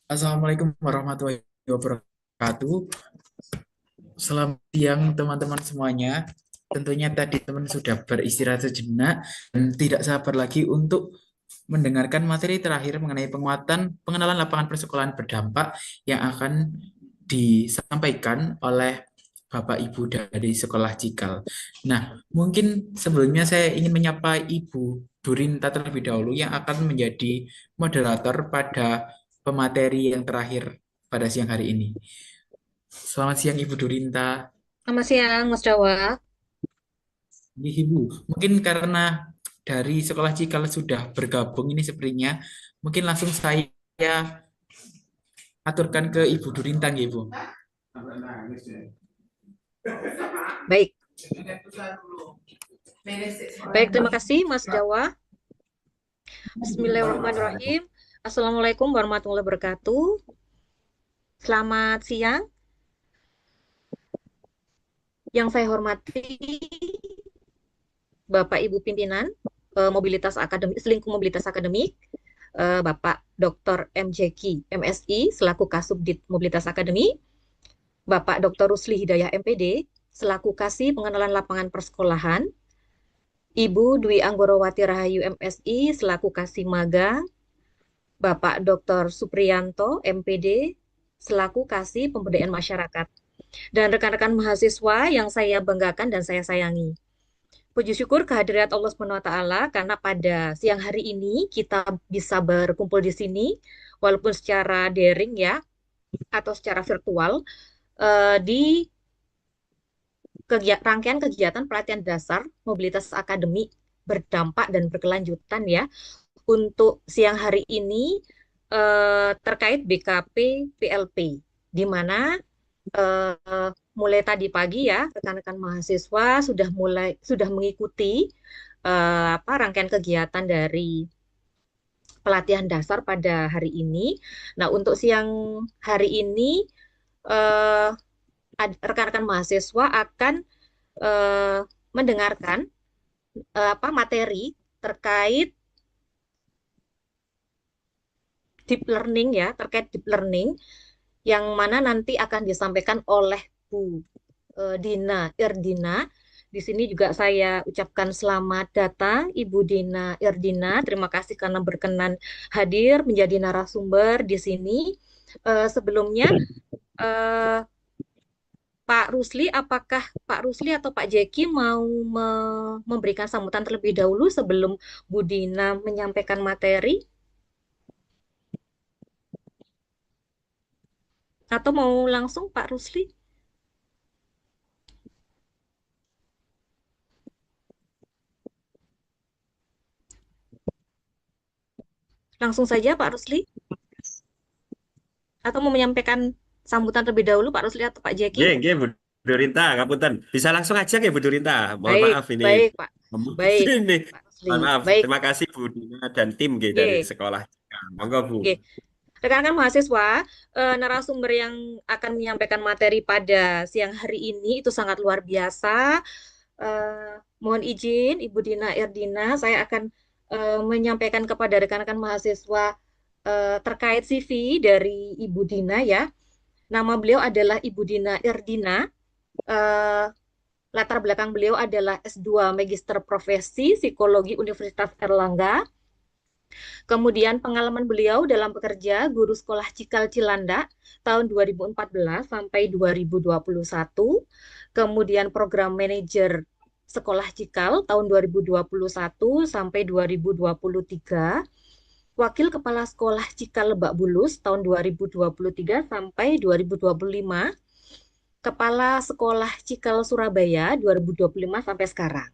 Assalamualaikum warahmatullahi wabarakatuh. Selamat siang teman-teman semuanya. Tentunya tadi teman sudah beristirahat sejenak dan tidak sabar lagi untuk mendengarkan materi terakhir mengenai penguatan pengenalan lapangan persekolahan berdampak yang akan disampaikan oleh Bapak Ibu dari Sekolah Cikal. Nah, mungkin sebelumnya saya ingin menyapa Ibu Durinta terlebih dahulu yang akan menjadi moderator pada pemateri yang terakhir pada siang hari ini. Selamat siang Ibu Durinta. Selamat siang, Mas Dawa. Ini Ibu, mungkin karena dari Sekolah Cikal sudah bergabung ini sepertinya, mungkin langsung saya aturkan ke Ibu Durinta, nggih, Ibu. Baik, baik, terima kasih, Mas Dawa. Bismillahirrahmanirrahim. Assalamualaikum warahmatullahi wabarakatuh. Selamat siang. Yang saya hormati Bapak Ibu pimpinan Mobilitas Akademik, Selingkuh Mobilitas Akademik, Bapak Dr. MJK MSI selaku Kasubdit Mobilitas Akademi, Bapak Dr. Rusli Hidayah MPD selaku Kasih Pengenalan Lapangan Persekolahan, Ibu Dwi Anggorowati Rahayu MSI selaku Kasih Magang, Bapak Dr. Supriyanto, MPD, selaku Kasih Pemberdayaan Masyarakat, dan rekan-rekan mahasiswa yang saya banggakan dan saya sayangi. Puji syukur kehadirat Allah SWT karena pada siang hari ini kita bisa berkumpul di sini, walaupun secara daring ya, atau secara virtual, di rangkaian kegiatan pelatihan dasar mobilitas akademik berdampak dan berkelanjutan ya. Untuk siang hari ini terkait BKP PLP, di mana mulai tadi pagi ya rekan-rekan mahasiswa sudah mengikuti rangkaian kegiatan dari pelatihan dasar pada hari ini. Nah, untuk siang hari ini eh, rekan-rekan mahasiswa akan eh, mendengarkan materi terkait deep learning ya, terkait deep learning yang mana nanti akan disampaikan oleh Bu Dina Irdina. Di sini juga saya ucapkan selamat datang Ibu Dina Irdina. Terima kasih karena berkenan hadir menjadi narasumber di sini. Sebelumnya eh, Pak Rusli, apakah Pak Rusli atau Pak Jeki mau memberikan sambutan terlebih dahulu sebelum Bu Dina menyampaikan materi? Atau mau langsung Pak Rusli? Langsung saja Pak Rusli? Atau mau menyampaikan sambutan terlebih dahulu Pak Rusli atau Pak Jeki? Nggih, nggih, Bu Durinta, ngapunten. Bisa langsung aja nggih Bu Durinta. Mohon Baik, maaf ini baik Pak. Baik, ini. Pak Mohon Rusli. maaf. Baik, Terima kasih Bu Dina dan tim nggih dari G. sekolah. Monggo Bu. G. Rekan-rekan mahasiswa, narasumber yang akan menyampaikan materi pada siang hari ini itu sangat luar biasa. Mohon izin, Ibu Dina Irdina, saya akan menyampaikan kepada rekan-rekan mahasiswa terkait CV dari Ibu Dina ya. Nama beliau adalah Ibu Dina Irdina. Eh, Latar belakang beliau adalah S2 Magister Profesi Psikologi Universitas Erlangga. Kemudian pengalaman beliau dalam bekerja guru sekolah Cikal Cilanda tahun 2014 sampai 2021. Kemudian program manajer sekolah Cikal tahun 2021 sampai 2023. Wakil Kepala Sekolah Cikal Lebak Bulus tahun 2023 sampai 2025. Kepala Sekolah Cikal Surabaya 2025 sampai sekarang.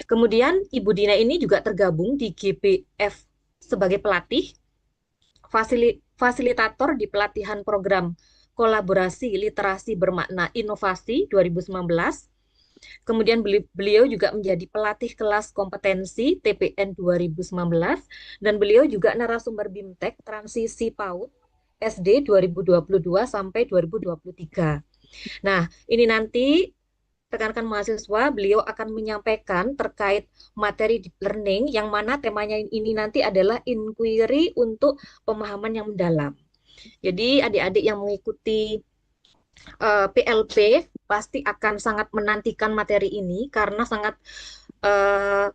Kemudian Ibu Dina ini juga tergabung di GPF sebagai pelatih, fasilitator di pelatihan program kolaborasi literasi bermakna inovasi 2019. Kemudian beliau juga menjadi pelatih kelas kompetensi TPN 2019 dan beliau juga narasumber BIMTEK transisi PAUD SD 2022 sampai 2023. Nah, ini nanti rekan-rekan mahasiswa, beliau akan menyampaikan terkait materi deep learning yang mana temanya ini nanti adalah inquiry untuk pemahaman yang mendalam. Jadi adik-adik yang mengikuti PLP pasti akan sangat menantikan materi ini karena eh,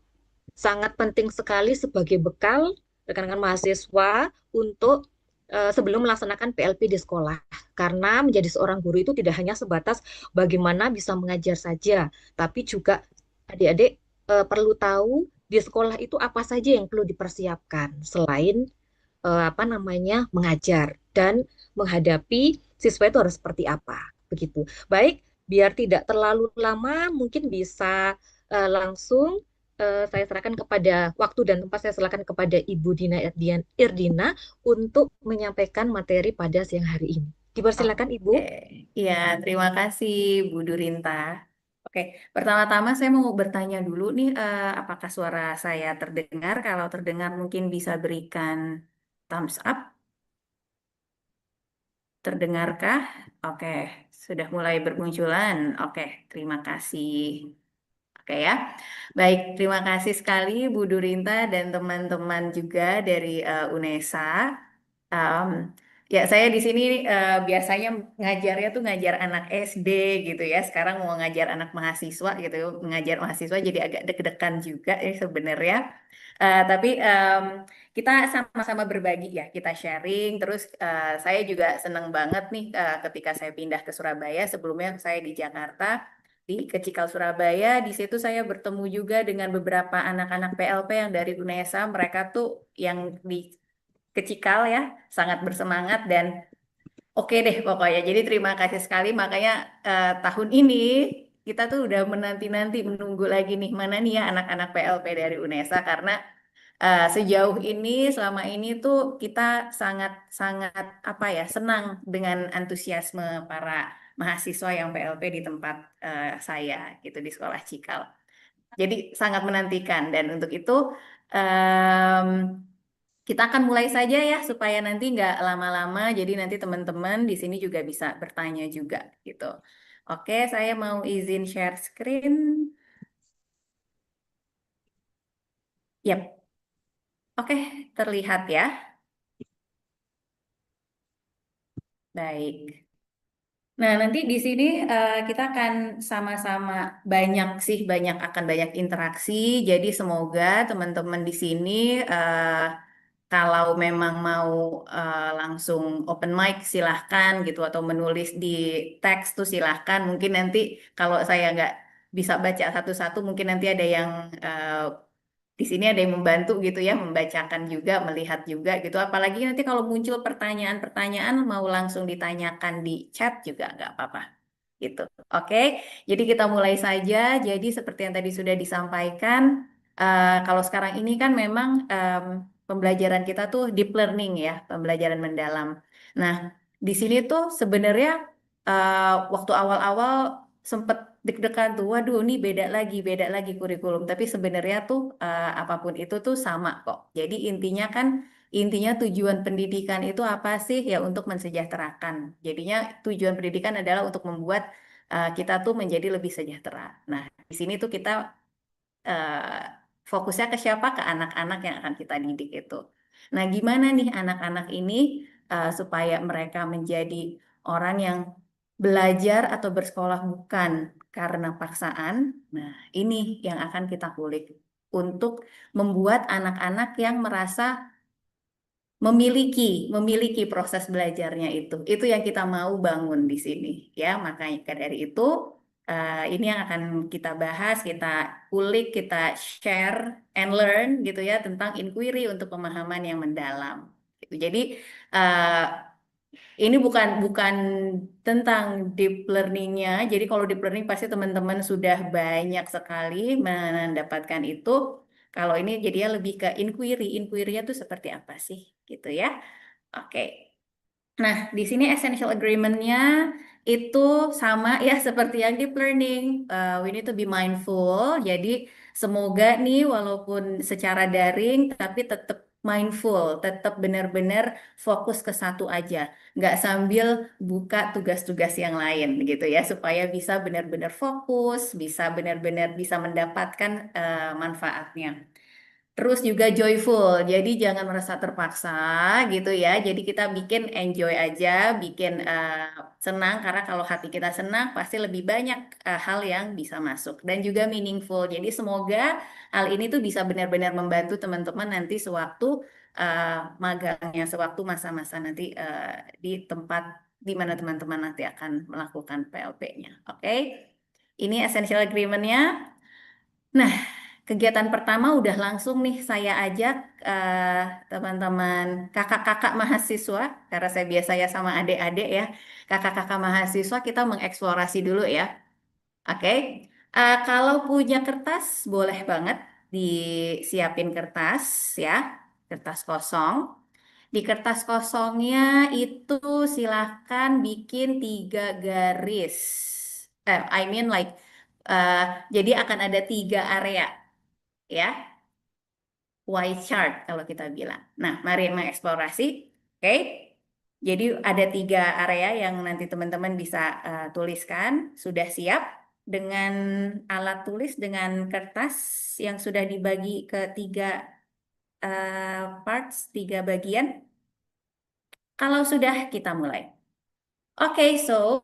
sangat penting sekali sebagai bekal rekan-rekan mahasiswa untuk sebelum melaksanakan PLP di sekolah. Karena menjadi seorang guru itu tidak hanya sebatas bagaimana bisa mengajar saja, tapi juga adik-adik perlu tahu di sekolah itu apa saja yang perlu dipersiapkan selain apa namanya mengajar dan menghadapi siswa itu harus seperti apa begitu. Baik, biar tidak terlalu lama, mungkin bisa langsung saya serahkan kepada waktu dan tempat saya serahkan kepada Ibu Dina Irdina untuk menyampaikan materi pada siang hari ini. Dipersilakan Ibu. Oke, iya, terima kasih Bu Durinta. Oke, pertama-tama saya mau bertanya dulu nih, apakah suara saya terdengar? Kalau terdengar mungkin bisa berikan thumbs up. Terdengarkah? Oke, sudah mulai bermunculan. Oke, terima kasih. Oke ya, baik, terima kasih sekali Bu Durinta dan teman-teman juga dari UNESA. Um, ya, saya di sini biasanya ngajarnya tuh ngajar anak SD gitu ya. Sekarang mau ngajar anak mahasiswa gitu, ngajar mahasiswa jadi agak deg-degan juga ya sebenarnya. Tapi kita sama-sama berbagi ya, kita sharing. Terus saya juga senang banget nih ketika saya pindah ke Surabaya. Sebelumnya saya di Jakarta, di Kecikal Surabaya. Di situ saya bertemu juga dengan beberapa anak-anak PLP yang dari UNESA. Mereka tuh yang di Kecikal ya, sangat bersemangat dan oke deh pokoknya. Jadi terima kasih sekali. Makanya tahun ini kita tuh udah menanti-nanti menunggu lagi nih mana nih ya anak-anak PLP dari UNESA karena sejauh ini selama ini tuh kita sangat-sangat apa ya senang dengan antusiasme para mahasiswa yang PLP di tempat saya gitu di Sekolah Cikal. Jadi sangat menantikan dan untuk itu em, kita akan mulai saja ya supaya nanti nggak lama-lama. Jadi nanti teman-teman di sini juga bisa bertanya juga gitu. Oke, saya mau izin share screen. Yap, oke, terlihat ya. Baik. Nah, nanti di sini kita akan sama-sama akan banyak interaksi. Jadi semoga teman-teman di sini kalau memang mau langsung open mic silahkan gitu atau menulis di teks tuh silahkan. Mungkin nanti kalau saya nggak bisa baca satu-satu, mungkin nanti ada yang di sini ada yang membantu gitu ya, membacakan juga, melihat juga gitu. Apalagi nanti kalau muncul pertanyaan-pertanyaan mau langsung ditanyakan di chat juga nggak apa-apa gitu. Oke, jadi kita mulai saja. Jadi seperti yang tadi sudah disampaikan, kalau sekarang ini kan memang pembelajaran kita tuh deep learning ya, pembelajaran mendalam. Nah, di sini tuh sebenarnya waktu awal-awal sempet deg-degan tuh, waduh ini beda lagi kurikulum. Tapi sebenarnya tuh apapun itu tuh sama kok. Jadi intinya tujuan pendidikan itu apa sih? Ya untuk mensejahterakan. Jadinya tujuan pendidikan adalah untuk membuat kita tuh menjadi lebih sejahtera. Nah, di sini tuh kita eh, fokusnya ke siapa? Ke anak-anak yang akan kita didik itu. Nah, gimana nih anak-anak ini supaya mereka menjadi orang yang belajar atau bersekolah bukan karena paksaan? Nah, ini yang akan kita kulik untuk membuat anak-anak yang merasa memiliki proses belajarnya itu yang kita mau bangun di sini ya makanya dari itu ini yang akan kita bahas kita ulik kita share and learn gitu ya tentang inquiry untuk pemahaman yang mendalam gitu. Jadi eh, ini bukan tentang deep learningnya. Jadi kalau deep learning pasti teman-teman sudah banyak sekali mendapatkan itu. Kalau ini jadinya lebih ke inquiry. Inquiry-nya tuh seperti apa sih gitu ya. Oke. Nah, di sini essential agreement-nya itu sama ya seperti yang deep learning. We need to be mindful. Jadi semoga nih walaupun secara daring tapi tetap mindful, tetap benar-benar fokus ke satu aja. Nggak sambil buka tugas-tugas yang lain gitu ya. Supaya bisa benar-benar fokus, bisa benar-benar bisa mendapatkan manfaatnya. Terus juga joyful, jadi jangan merasa terpaksa gitu ya. Jadi kita bikin enjoy aja, bikin senang karena kalau hati kita senang pasti lebih banyak hal yang bisa masuk dan juga meaningful. Jadi semoga hal ini tuh bisa benar-benar membantu teman-teman nanti sewaktu magangnya, sewaktu masa-masa nanti di tempat di mana teman-teman nanti akan melakukan PLP-nya. Oke, ini essential agreement-nya. Nah, kegiatan pertama udah langsung nih saya ajak teman-teman kakak-kakak mahasiswa, karena saya biasa ya sama adik-adik ya, kakak-kakak mahasiswa kita mengeksplorasi dulu ya. Oke, kalau punya kertas boleh banget disiapin kertas ya, kertas kosong. Di kertas kosongnya itu silahkan bikin 3 garis. I mean like, eh, jadi akan ada 3 area ya, Y chart kalau kita bilang. Nah, mari mengeksplorasi. Oke. Jadi ada 3 area yang nanti teman-teman bisa tuliskan. Sudah siap dengan alat tulis dengan kertas yang sudah dibagi ke 3 parts, 3 bagian. Kalau sudah, kita mulai. Oke, so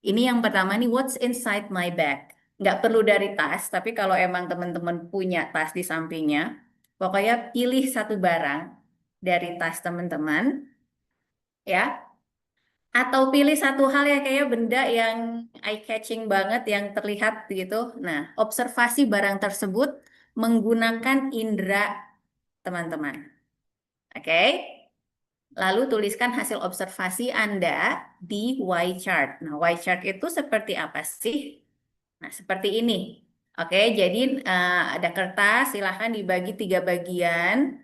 ini yang pertama nih, what's inside my bag? Nggak perlu dari tas, tapi kalau emang teman-teman punya tas di sampingnya, pokoknya pilih satu barang dari tas teman-teman, ya. Atau pilih satu hal ya kayak benda yang eye-catching banget, yang terlihat gitu. Nah, observasi barang tersebut menggunakan indera teman-teman. Oke? Lalu tuliskan hasil observasi Anda di Y chart. Nah, Y chart itu seperti apa sih? Nah, seperti ini. Oke, jadi ada kertas, silahkan dibagi 3 bagian.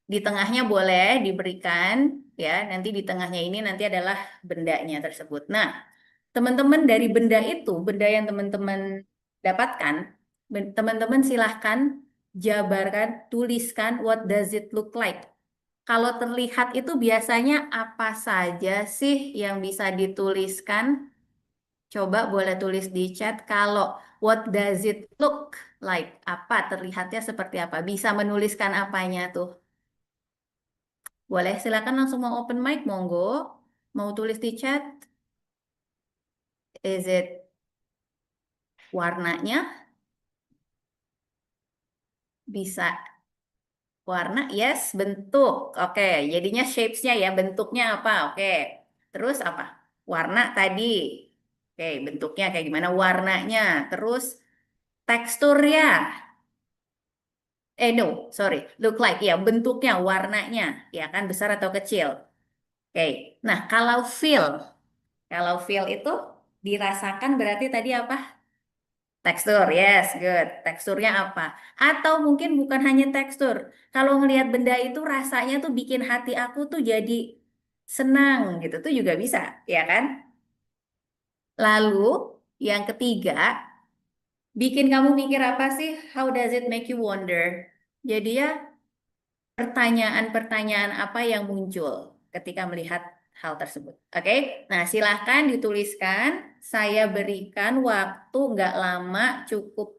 Di tengahnya boleh diberikan, ya. Nanti di tengahnya ini nanti adalah bendanya tersebut. Nah, teman-teman dari benda itu, benda yang teman-teman dapatkan, teman-teman silahkan jabarkan, tuliskan what does it look like. Kalau terlihat itu biasanya apa saja sih yang bisa dituliskan? Coba boleh tulis di chat kalau what does it look like? Apa terlihatnya seperti apa? Bisa menuliskan apanya tuh? Boleh silakan langsung mau open mic, monggo. Mau tulis di chat? Is it warnanya? Bisa warna, yes, bentuk. Oke, jadinya shapes-nya ya, bentuknya apa? Oke. Terus apa? Warna tadi. Oke, bentuknya kayak gimana? Warnanya. Terus teksturnya. No, sorry. Look like, ya, bentuknya, warnanya. Ya kan, besar atau kecil. Oke. Nah, kalau feel itu dirasakan berarti tadi apa? Tekstur, yes, good. Teksturnya apa? Atau mungkin bukan hanya tekstur. Kalau ngelihat benda itu rasanya tuh bikin hati aku tuh jadi senang gitu tuh juga bisa, ya kan? Lalu yang ketiga, bikin kamu mikir apa sih? How does it make you wonder? Jadi ya pertanyaan-pertanyaan apa yang muncul ketika melihat hal tersebut. Oke, nah silahkan dituliskan. Saya berikan waktu nggak lama, cukup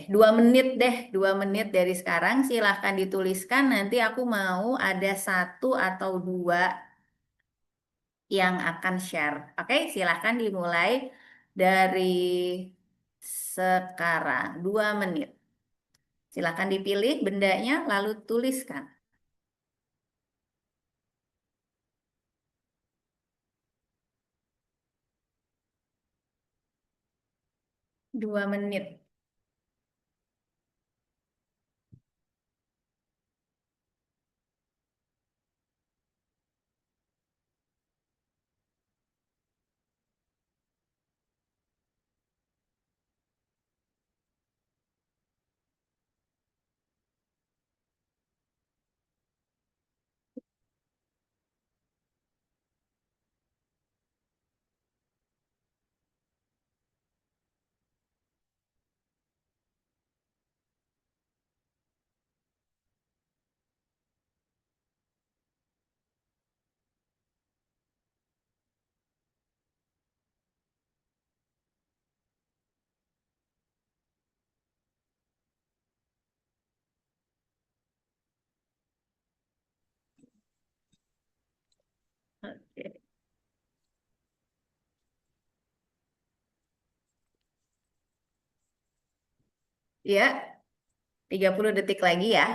2 menit deh, 2 menit dari sekarang silahkan dituliskan. Nanti aku mau ada 1 atau 2 yang akan share. Oke, silahkan dimulai dari sekarang, 2 menit. Silahkan dipilih bendanya, lalu tuliskan. 2 menit. Ya, 30 detik lagi ya.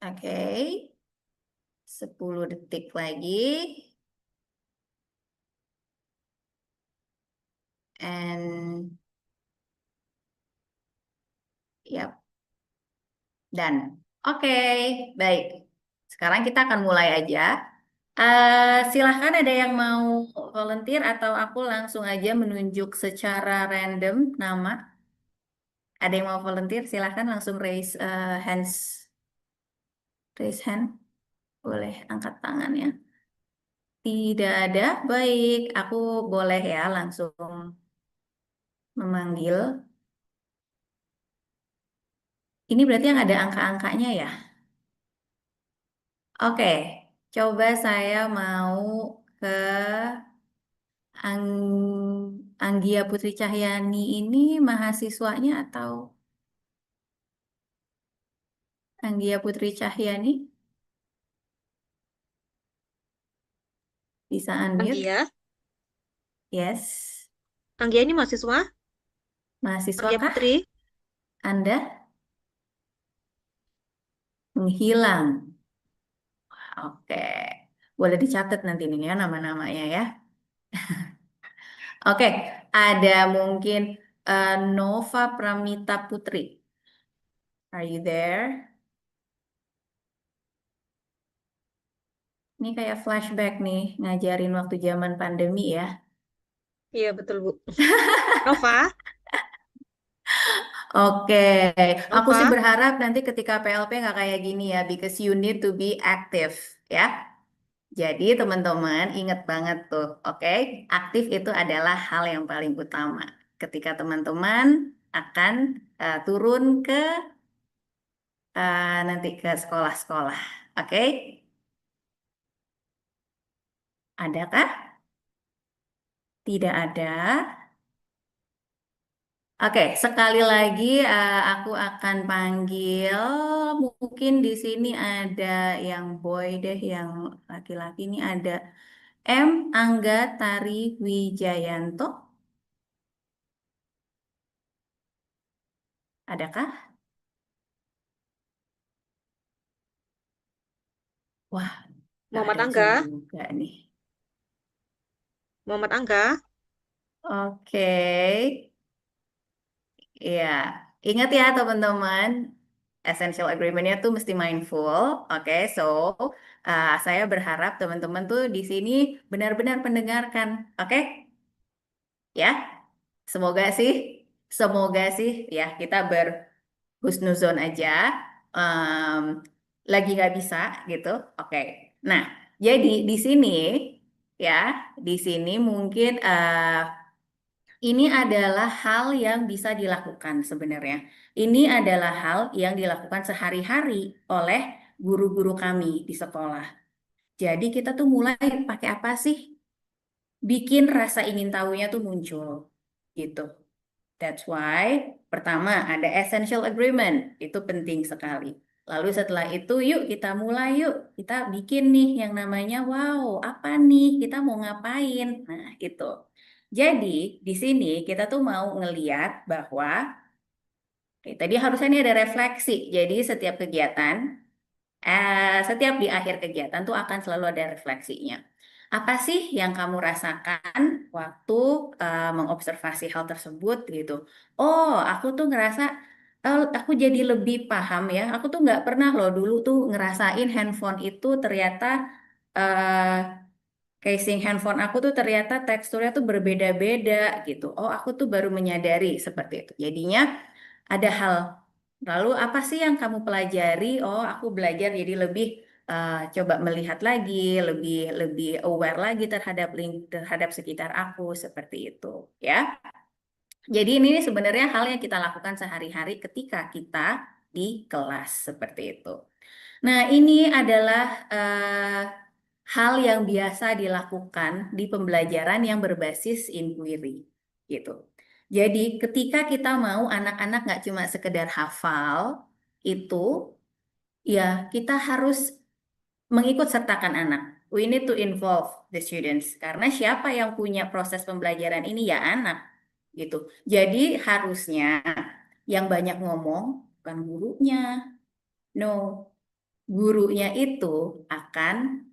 Oke, 10 detik lagi. And yap, dan oke, baik. Sekarang kita akan mulai aja. Silahkan ada yang mau volunteer atau aku langsung aja menunjuk secara random nama. Ada yang mau volunteer? Silahkan langsung raise hand. Boleh angkat tangan ya. Tidak ada, baik. Aku boleh ya langsung memanggil. Ini berarti yang ada angka-angkanya ya? Oke, coba saya mau ke Anggia Putri Cahyani ini mahasiswanya atau Anggia Putri Cahyani bisa unmute? Anggia, Yes. Anggia ini mahasiswa, Mahasiswa Anggia kah? Putri. Anda menghilang. Oke, boleh dicatat nanti nih ya nama-namanya ya. Oke, ada mungkin Nova Pramita Putri. Are you there? Ini kayak flashback nih, ngajarin waktu zaman pandemi ya. Iya, betul, Bu. Nova, Oke, aku sih Nova. berharap nanti ketika PLP nggak kayak gini ya, because you need to be active ya. Jadi teman-teman ingat banget tuh, oke? Aktif itu adalah hal yang paling utama. Ketika teman-teman akan turun ke nanti ke sekolah-sekolah, oke? Adakah? Tidak ada. Oke, sekali lagi aku akan panggil. Mungkin di sini ada yang boy deh, yang laki-laki ini ada M. Angga Tari Wijayanto. Adakah? Wah, nggak Muhammad ada Angga, juga nih. Muhammad Angga. Oke, ya. Ingat ya teman-teman, essential agreement-nya tuh mesti mindful. Oke, so saya berharap teman-teman tuh di sini benar-benar mendengarkan. Oke, ya. Semoga sih, semoga sih ya kita berhusnuzon aja. Em, Lagi nggak bisa gitu. Oke. Nah, jadi di sini ya, di sini mungkin ini adalah hal yang bisa dilakukan sebenarnya. Ini adalah hal yang dilakukan sehari-hari oleh guru-guru kami di sekolah. Jadi kita tuh mulai pakai apa sih? Bikin rasa ingin tahunya tuh muncul gitu. That's why pertama ada essential agreement, itu penting sekali. Lalu setelah itu yuk kita mulai yuk, kita bikin nih yang namanya wow, apa nih? Kita mau ngapain? Nah, itu. Jadi di sini kita tuh mau ngeliat bahwa tadi harusnya ini ada refleksi. Jadi setiap kegiatan setiap di akhir kegiatan tuh akan selalu ada refleksinya. Apa sih yang kamu rasakan waktu mengobservasi hal tersebut gitu? Oh, aku tuh ngerasa aku jadi lebih paham ya. Aku tuh nggak pernah loh dulu tuh ngerasain handphone itu ternyata eh, casing handphone aku tuh ternyata teksturnya tuh berbeda-beda gitu. Oh, aku tuh baru menyadari seperti itu. Jadinya ada hal. Lalu apa sih yang kamu pelajari? Oh, aku belajar jadi lebih coba melihat lagi, lebih lebih aware lagi terhadap sekitar aku seperti itu, ya. Jadi ini sebenarnya hal yang kita lakukan sehari-hari ketika kita di kelas seperti itu. Nah, ini adalah hal yang biasa dilakukan di pembelajaran yang berbasis inquiry, gitu. Jadi ketika kita mau anak-anak nggak cuma sekedar hafal, itu ya kita harus mengikut sertakan anak. We need to involve the students. Karena siapa yang punya proses pembelajaran ini ya anak, gitu. Jadi harusnya yang banyak ngomong bukan gurunya. No, gurunya itu akan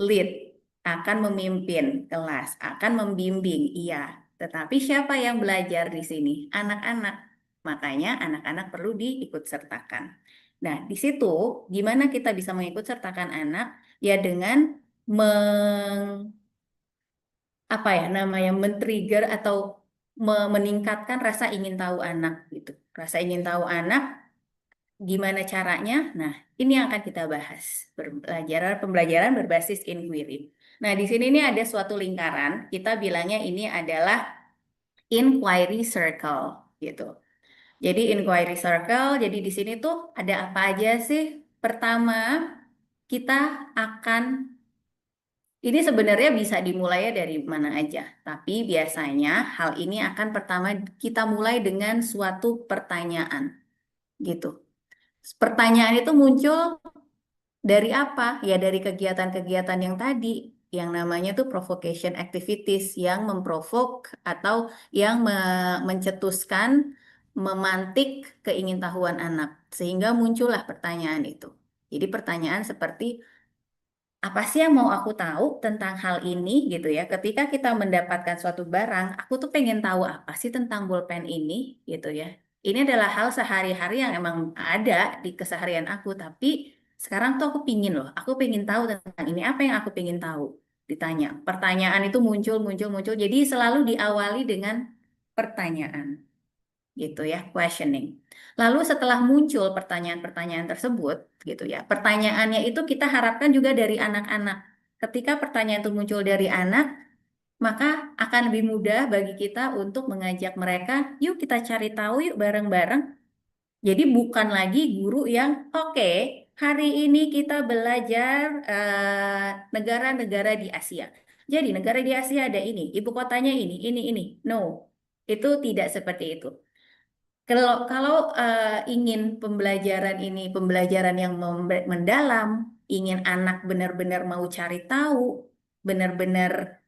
lead, akan memimpin kelas, akan membimbing, iya. Tetapi siapa yang belajar di sini? Anak-anak. Makanya anak-anak perlu diikut sertakan. Nah, di situ gimana kita bisa mengikut sertakan anak? Ya dengan apa ya namanya men-trigger atau meningkatkan rasa ingin tahu anak gitu. Rasa ingin tahu anak gimana caranya? Nah, ini yang akan kita bahas. Pembelajaran berbasis inquiry. Nah, di sini ini ada suatu lingkaran. Kita bilangnya ini adalah inquiry circle gitu. Jadi inquiry circle, jadi di sini tuh ada apa aja sih? Pertama, kita akan ini sebenarnya bisa dimulai dari mana aja, tapi biasanya hal ini akan pertama kita mulai dengan suatu pertanyaan gitu. Pertanyaan itu muncul dari apa? Ya dari kegiatan-kegiatan yang tadi, yang namanya tuh provocation activities, yang memprovok atau yang mencetuskan, memantik keingintahuan anak, sehingga muncullah pertanyaan itu. Jadi pertanyaan seperti apa sih yang mau aku tahu tentang hal ini gitu ya. Ketika kita mendapatkan suatu barang, aku tuh pengen tahu apa sih tentang bolpen ini gitu ya. Ini adalah hal sehari-hari yang emang ada di keseharian aku, tapi sekarang tuh aku pingin loh, aku pengen tahu tentang ini, apa yang aku pengen tahu? Ditanya. Pertanyaan itu muncul, muncul, muncul. Jadi selalu diawali dengan pertanyaan gitu ya, questioning. Lalu setelah muncul pertanyaan-pertanyaan tersebut, gitu ya, pertanyaannya itu kita harapkan juga dari anak-anak. Ketika pertanyaan itu muncul dari anak, maka akan lebih mudah bagi kita untuk mengajak mereka, yuk kita cari tahu yuk bareng-bareng. Jadi bukan lagi guru yang, oke, hari ini kita belajar negara-negara di Asia. Jadi negara di Asia ada ini, ibu kotanya ini. No, itu tidak seperti itu. Kalau ingin pembelajaran ini pembelajaran yang mendalam, ingin anak benar-benar mau cari tahu, benar-benar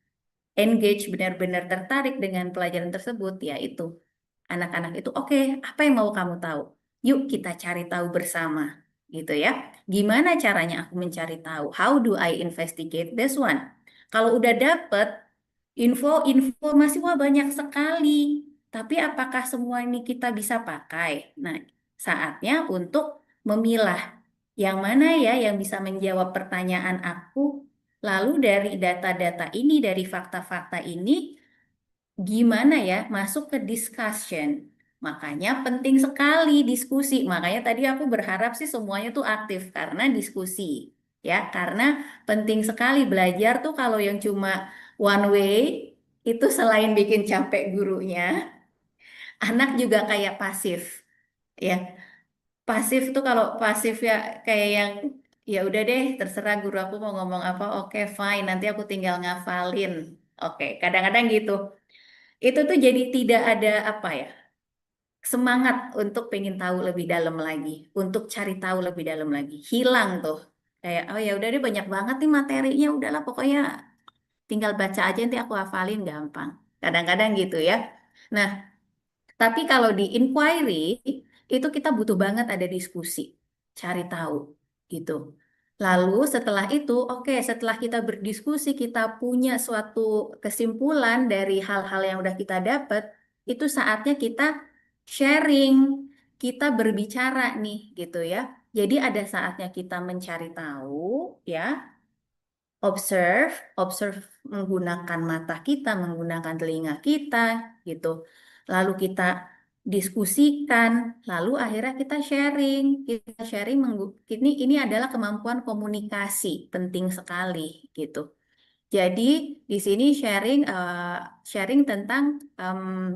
engage, benar-benar tertarik dengan pelajaran tersebut, ya itu anak-anak itu oke, apa yang mau kamu tahu? Yuk kita cari tahu bersama, gitu ya. Gimana caranya aku mencari tahu? How do I investigate this one? Kalau udah dapet informasi wah banyak sekali. Tapi apakah semua ini kita bisa pakai? Nah, saatnya untuk memilah yang mana ya yang bisa menjawab pertanyaan aku. Lalu dari data-data ini, dari fakta-fakta ini, gimana ya masuk ke discussion. Makanya penting sekali diskusi. Makanya tadi aku berharap sih semuanya tuh aktif karena diskusi. Ya, karena penting sekali belajar tuh kalau yang cuma one way itu selain bikin capek gurunya, anak juga kayak pasif. Ya, pasif tuh kalau pasif ya kayak yang ya udah deh terserah guru aku mau ngomong apa, oke fine, nanti aku tinggal ngafalin. Oke, kadang-kadang gitu. Itu tuh jadi tidak ada apa ya, semangat untuk pengen tahu lebih dalam lagi, untuk cari tahu lebih dalam lagi. Hilang tuh. Kayak, oh ya udah deh banyak banget nih materinya, udahlah pokoknya tinggal baca aja nanti aku hafalin gampang. Kadang-kadang gitu ya. Nah, tapi kalau di inquiry, itu kita butuh banget ada diskusi, cari tahu gitu. Lalu setelah itu, oke, setelah kita berdiskusi, kita punya suatu kesimpulan dari hal-hal yang udah kita dapat, itu saatnya kita sharing, kita berbicara nih gitu ya. Jadi ada saatnya kita mencari tahu ya, observe menggunakan mata kita, menggunakan telinga kita gitu. Lalu kita diskusikan, lalu akhirnya kita sharing. Kita sharing ini adalah kemampuan komunikasi penting sekali gitu. Jadi di sini sharing tentang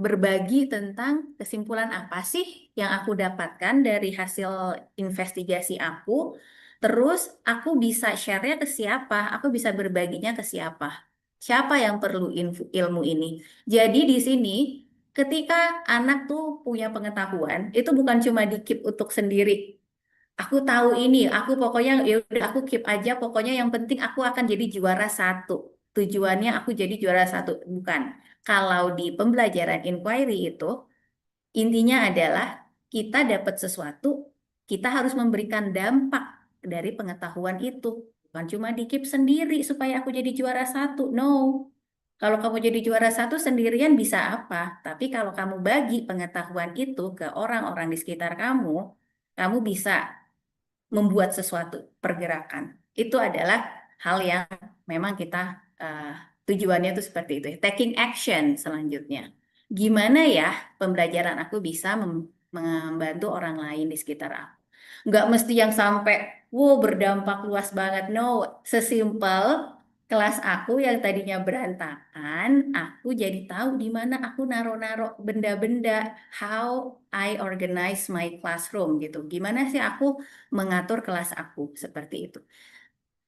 berbagi tentang kesimpulan apa sih yang aku dapatkan dari hasil investigasi aku. Terus aku bisa share-nya ke siapa? Aku bisa berbaginya ke siapa? Siapa yang perlu ilmu ini? Jadi di sini ketika anak tuh punya pengetahuan, itu bukan cuma di keep untuk sendiri. Aku tahu ini, aku pokoknya ya udah aku keep aja, pokoknya yang penting aku akan jadi juara satu. Tujuannya aku jadi juara satu, bukan. Kalau di pembelajaran inquiry itu, intinya adalah kita dapat sesuatu, kita harus memberikan dampak dari pengetahuan itu. Bukan cuma di keep sendiri supaya aku jadi juara satu. No. Kalau kamu jadi juara satu sendirian bisa apa? Tapi kalau kamu bagi pengetahuan itu ke orang-orang di sekitar kamu bisa membuat sesuatu pergerakan. Itu adalah hal yang memang kita eh, tujuannya itu seperti itu. Taking action selanjutnya. Gimana ya pembelajaran aku bisa membantu orang lain di sekitar aku? Nggak mesti yang sampai wow berdampak luas banget. No, sesimpel kelas aku yang tadinya berantakan, aku jadi tahu di mana aku naro-naro benda-benda, how I organize my classroom gitu. Gimana sih aku mengatur kelas aku seperti itu.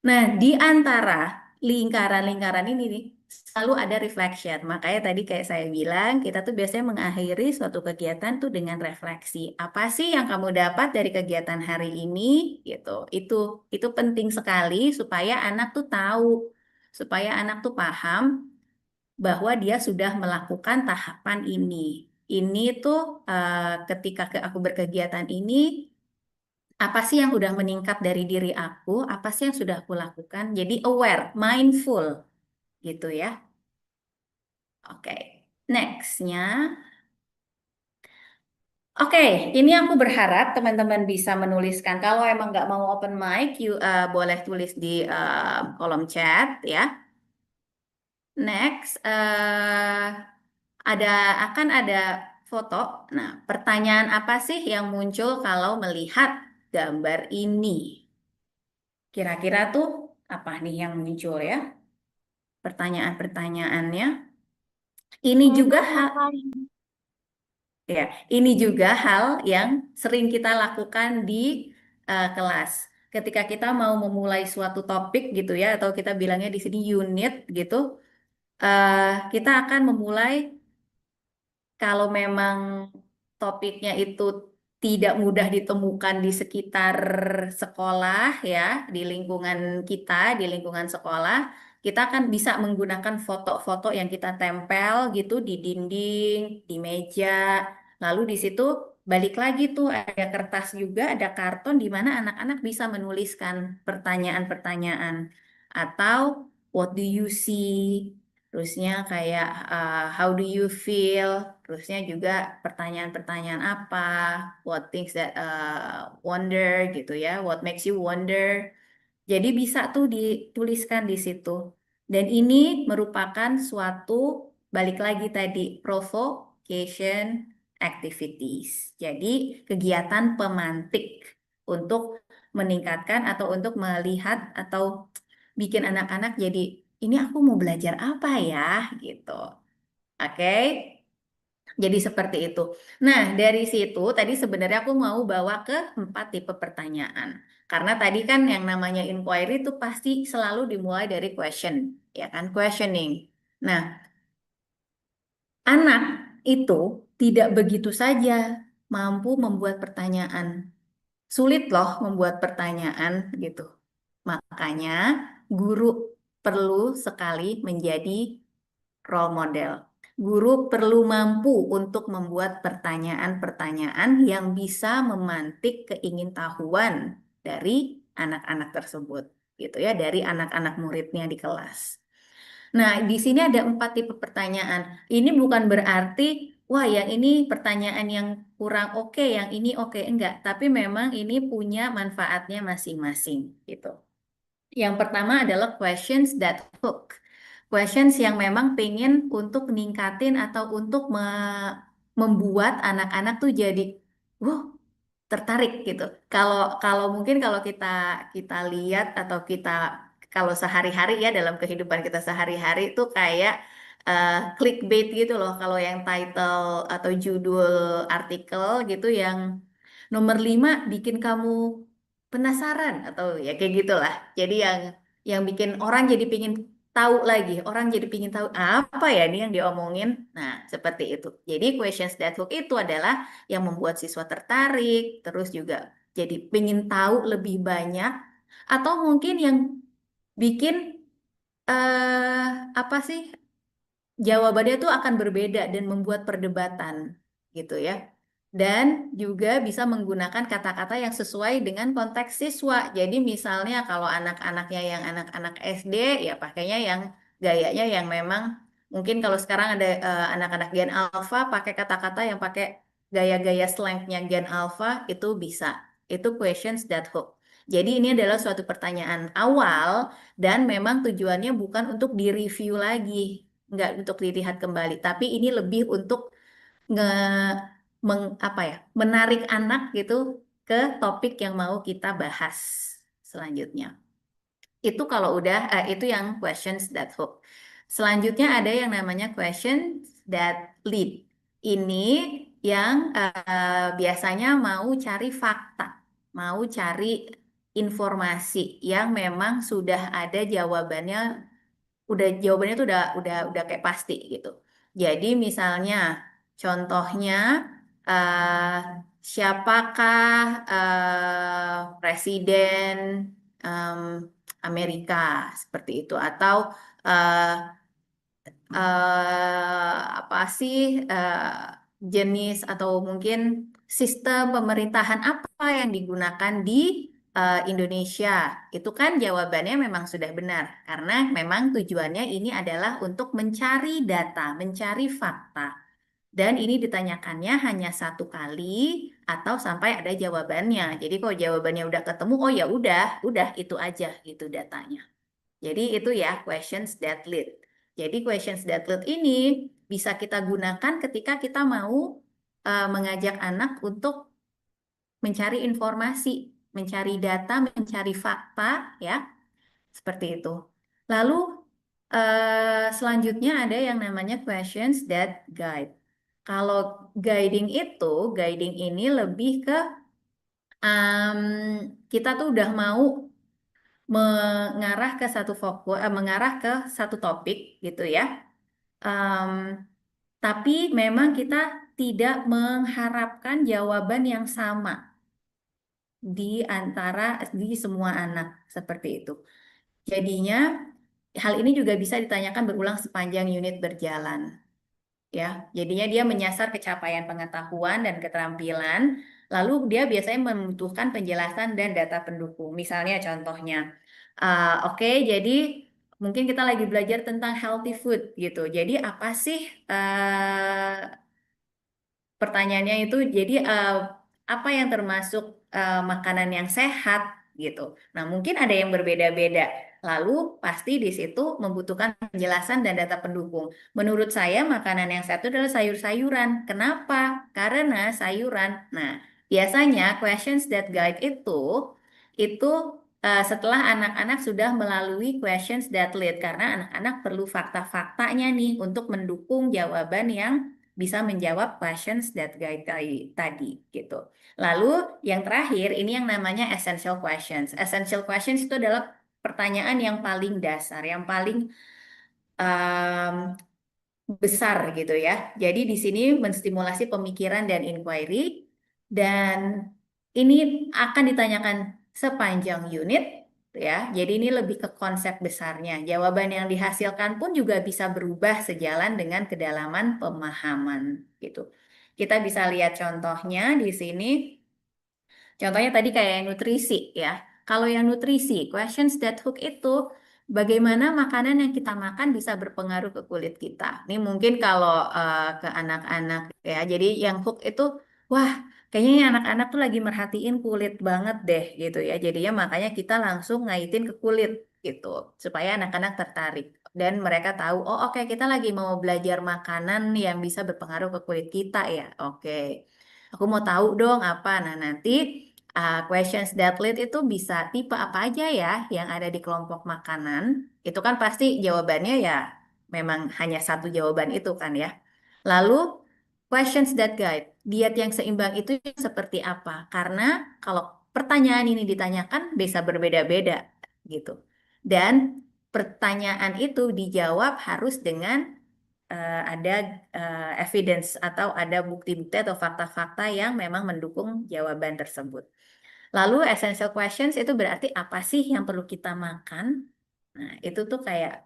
Nah, di antara lingkaran-lingkaran ini nih, selalu ada reflection. Makanya tadi kayak saya bilang, kita tuh biasanya mengakhiri suatu kegiatan tuh dengan refleksi. Apa sih yang kamu dapat dari kegiatan hari ini? Gitu. Itu penting sekali supaya anak tuh tahu, supaya anak tuh paham bahwa dia sudah melakukan tahapan ini. Ini tuh ketika aku berkegiatan ini apa sih yang udah meningkat dari diri aku, apa sih yang sudah aku lakukan. Jadi aware, mindful gitu ya. Oke, nextnya. Oke, ini aku berharap teman-teman bisa menuliskan. Kalau emang nggak mau open mic, boleh tulis di kolom chat ya. Next, ada akan ada foto. Nah, pertanyaan apa sih yang muncul kalau melihat gambar ini? Kira-kira tuh apa nih yang muncul ya? Pertanyaan-pertanyaannya. Ini juga hal ya, ini juga hal yang sering kita lakukan di kelas. Ketika kita mau memulai suatu topik gitu ya, atau kita bilangnya di sini unit gitu, kita akan memulai kalau memang topiknya itu tidak mudah ditemukan di sekitar sekolah ya, di lingkungan kita, di lingkungan sekolah, kita akan bisa menggunakan foto-foto yang kita tempel gitu di dinding, di meja. Lalu di situ balik lagi tuh ada kertas juga, ada karton di mana anak-anak bisa menuliskan pertanyaan-pertanyaan atau what do you see? Terusnya kayak how do you feel? Terusnya juga pertanyaan-pertanyaan apa? What things that wonder gitu ya? What makes you wonder? Jadi bisa tuh dituliskan di situ. Dan ini merupakan suatu balik lagi tadi provocation activities. Jadi kegiatan pemantik untuk meningkatkan atau untuk melihat atau bikin anak-anak jadi ini aku mau belajar apa ya gitu. Oke, jadi seperti itu. Nah, dari situ tadi sebenarnya aku mau bawa ke 4 tipe pertanyaan. Karena tadi kan yang namanya inquiry itu pasti selalu dimulai dari question, ya kan? Questioning. Nah, anak itu tidak begitu saja mampu membuat pertanyaan. Sulit loh membuat pertanyaan gitu. Makanya guru perlu sekali menjadi role model. Guru perlu mampu untuk membuat pertanyaan-pertanyaan yang bisa memantik keingintahuan dari anak-anak tersebut, gitu ya, dari anak-anak muridnya di kelas. Nah, di sini ada 4 tipe pertanyaan. Ini bukan berarti, wah, yang ini pertanyaan yang kurang oke, yang ini oke, enggak. Tapi memang ini punya manfaatnya masing-masing, gitu. Yang pertama adalah questions that hook. Questions yang memang pengen untuk ningkatin atau untuk membuat anak-anak tuh jadi, wow, tertarik gitu. Kalau kalau mungkin kalau kita kita lihat atau kita kalau sehari-hari ya dalam kehidupan kita sehari-hari itu kayak clickbait gitu loh. Kalau yang title atau judul artikel gitu yang nomor 5 bikin kamu penasaran atau ya kayak gitulah. Jadi yang bikin orang jadi pingin tahu lagi, orang jadi pingin tahu apa ya nih yang diomongin. Nah, seperti itu. Jadi questions that hook itu adalah yang membuat siswa tertarik, terus juga jadi pingin tahu lebih banyak, atau mungkin yang bikin apa sih, jawabannya itu akan berbeda dan membuat perdebatan gitu ya. Dan juga bisa menggunakan kata-kata yang sesuai dengan konteks siswa. Jadi misalnya kalau anak-anaknya yang anak-anak SD ya pakainya yang gayanya yang memang mungkin kalau sekarang ada anak-anak Gen Alpha pakai kata-kata yang pakai gaya-gaya slangnya Gen Alpha itu bisa. Itu questions that hook. Jadi ini adalah suatu pertanyaan awal dan memang tujuannya bukan untuk direview lagi, nggak untuk dilihat kembali, tapi ini lebih untuk nge apa ya, menarik anak gitu ke topik yang mau kita bahas selanjutnya. Itu kalau udah itu yang questions that hook. Selanjutnya ada yang namanya questions that lead. Ini yang biasanya mau cari fakta, mau cari informasi yang memang sudah ada jawabannya, udah jawabannya tuh udah kayak pasti gitu. Jadi misalnya contohnya eh, siapakah presiden em, Amerika seperti itu, atau eh, apa sih jenis atau mungkin sistem pemerintahan apa yang digunakan di Indonesia. Itu kan jawabannya memang sudah benar karena memang tujuannya ini adalah untuk mencari data, mencari fakta. Dan ini ditanyakannya hanya satu kali atau sampai ada jawabannya. Jadi kalau jawabannya udah ketemu, oh ya udah itu aja gitu datanya. Jadi itu ya questions that lead. Jadi questions that lead ini bisa kita gunakan ketika kita mau mengajak anak untuk mencari informasi, mencari data, mencari fakta, ya, seperti itu. Lalu selanjutnya ada yang namanya questions that guide. Kalau guiding ini lebih ke kita tuh udah mau mengarah ke satu fokus, mengarah ke satu topik gitu ya. Em, tapi memang kita tidak mengharapkan jawaban yang sama di semua anak seperti itu. Jadinya hal ini juga bisa ditanyakan berulang sepanjang unit berjalan. Ya, jadinya dia menyasar capaian pengetahuan dan keterampilan, lalu dia biasanya membutuhkan penjelasan dan data pendukung. Misalnya contohnya, oke, jadi mungkin kita lagi belajar tentang healthy food gitu. Jadi apa sih pertanyaannya itu? Jadi apa yang termasuk makanan yang sehat gitu. Nah, mungkin ada yang berbeda-beda. Lalu pasti di situ membutuhkan penjelasan dan data pendukung. Menurut saya makanan yang sehat itu adalah sayur-sayuran. Kenapa? Karena sayuran. Nah, biasanya questions that guide itu setelah anak-anak sudah melalui questions that lead, karena anak-anak perlu fakta-faktanya nih untuk mendukung jawaban yang bisa menjawab questions that guide tadi gitu. Lalu yang terakhir ini yang namanya essential questions. Essential questions itu adalah pertanyaan yang paling dasar, yang paling um, besar gitu ya. Jadi di sini menstimulasi pemikiran dan inquiry, dan ini akan ditanyakan sepanjang unit ya. Jadi ini lebih ke konsep besarnya. Jawaban yang dihasilkan pun juga bisa berubah sejalan dengan kedalaman pemahaman gitu. Kita bisa lihat contohnya di sini. Contohnya tadi kayak yang nutrisi ya. Kalau yang nutrisi, questions that hook itu bagaimana makanan yang kita makan bisa berpengaruh ke kulit kita. Ini mungkin kalau ke anak-anak ya. Jadi yang hook itu, wah, kayaknya ini anak-anak tuh lagi merhatiin kulit banget deh gitu ya. Jadinya makanya kita langsung ngaitin ke kulit gitu supaya anak-anak tertarik dan mereka tahu, oh oke, kita lagi mau belajar makanan yang bisa berpengaruh ke kulit kita ya. Oke. Aku mau tahu dong apa. Nah, nanti questions that lead itu bisa tipe apa aja ya yang ada di kelompok makanan. Itu kan pasti jawabannya ya memang hanya satu jawaban itu kan ya. Lalu questions that guide. Diet yang seimbang itu seperti apa? Karena kalau pertanyaan ini ditanyakan bisa berbeda-beda gitu. Dan pertanyaan itu dijawab harus dengan ada evidence atau ada bukti-bukti atau fakta-fakta yang memang mendukung jawaban tersebut. Lalu essential questions itu berarti apa sih yang perlu kita makan? Nah, itu tuh kayak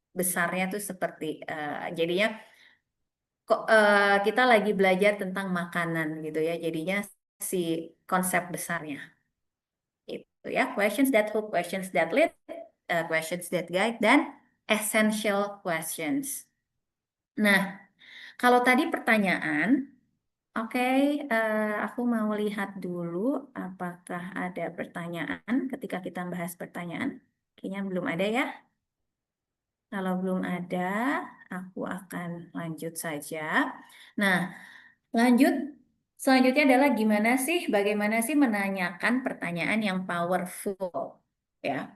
besarnya tuh seperti jadinya kok kita lagi belajar tentang makanan gitu ya. Jadinya si konsep besarnya itu ya, questions that hook, questions that lead, questions that guide, dan essential questions. Nah, kalau tadi pertanyaan, oke, aku mau lihat dulu apakah ada pertanyaan ketika kita bahas pertanyaan. Kayaknya belum ada ya. Kalau belum ada, aku akan lanjut saja. Nah, lanjut. Selanjutnya adalah bagaimana sih menanyakan pertanyaan yang powerful, ya.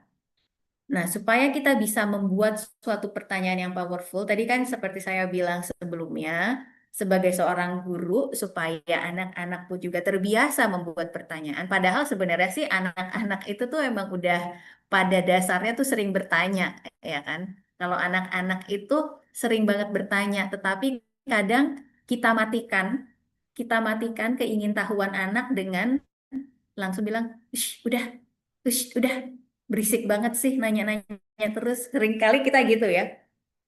Nah, supaya kita bisa membuat suatu pertanyaan yang powerful, tadi kan seperti saya bilang sebelumnya, sebagai seorang guru, supaya anak-anak pun juga terbiasa membuat pertanyaan. Padahal sebenarnya sih anak-anak itu tuh emang udah pada dasarnya tuh sering bertanya, ya kan? Kalau anak-anak itu sering banget bertanya, tetapi kadang kita matikan, keingintahuan anak dengan langsung bilang, udah, berisik banget sih nanya-nanya terus. Seringkali kita gitu ya,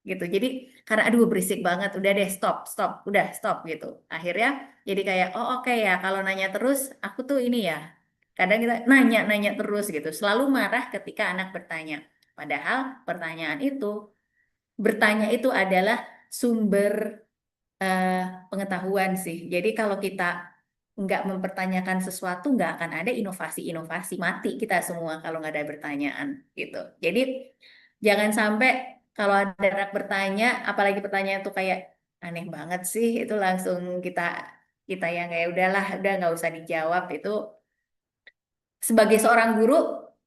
gitu. Jadi karena aduh berisik banget, udah deh stop, stop, udah stop gitu. Akhirnya jadi kayak oh oke ya kalau nanya terus aku tuh ini ya. Kadang kita nanya-nanya terus gitu, selalu marah ketika anak bertanya. Padahal bertanya itu adalah sumber eh, pengetahuan sih. Jadi kalau kita nggak mempertanyakan sesuatu, nggak akan ada inovasi-inovasi, mati kita semua kalau nggak ada pertanyaan gitu. Jadi jangan sampai kalau ada anak bertanya, apalagi pertanyaan itu kayak aneh banget sih, itu langsung kita kita yang kayak udahlah, udah nggak usah dijawab itu. Sebagai seorang guru,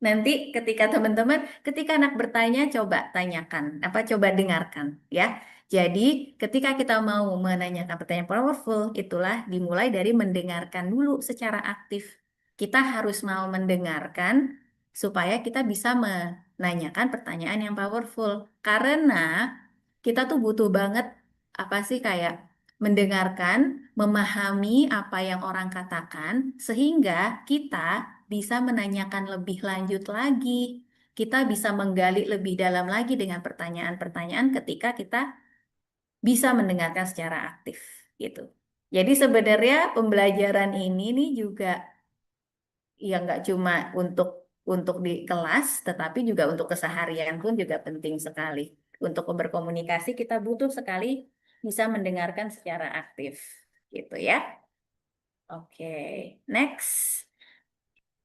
nanti ketika anak bertanya, coba tanyakan, coba dengarkan, ya. Jadi, ketika kita mau menanyakan pertanyaan powerful, itulah dimulai dari mendengarkan dulu secara aktif. Kita harus mau mendengarkan supaya kita bisa menanyakan pertanyaan yang powerful. Karena kita tuh butuh banget kayak mendengarkan, memahami apa yang orang katakan, sehingga kita bisa menanyakan lebih lanjut lagi. Kita bisa menggali lebih dalam lagi dengan pertanyaan-pertanyaan ketika kita bisa mendengarkan secara aktif, gitu. Jadi sebenarnya pembelajaran ini nih juga ya nggak cuma untuk di kelas, tetapi juga untuk keseharian pun juga penting sekali. Untuk berkomunikasi kita butuh sekali bisa mendengarkan secara aktif, gitu ya. Oke, next.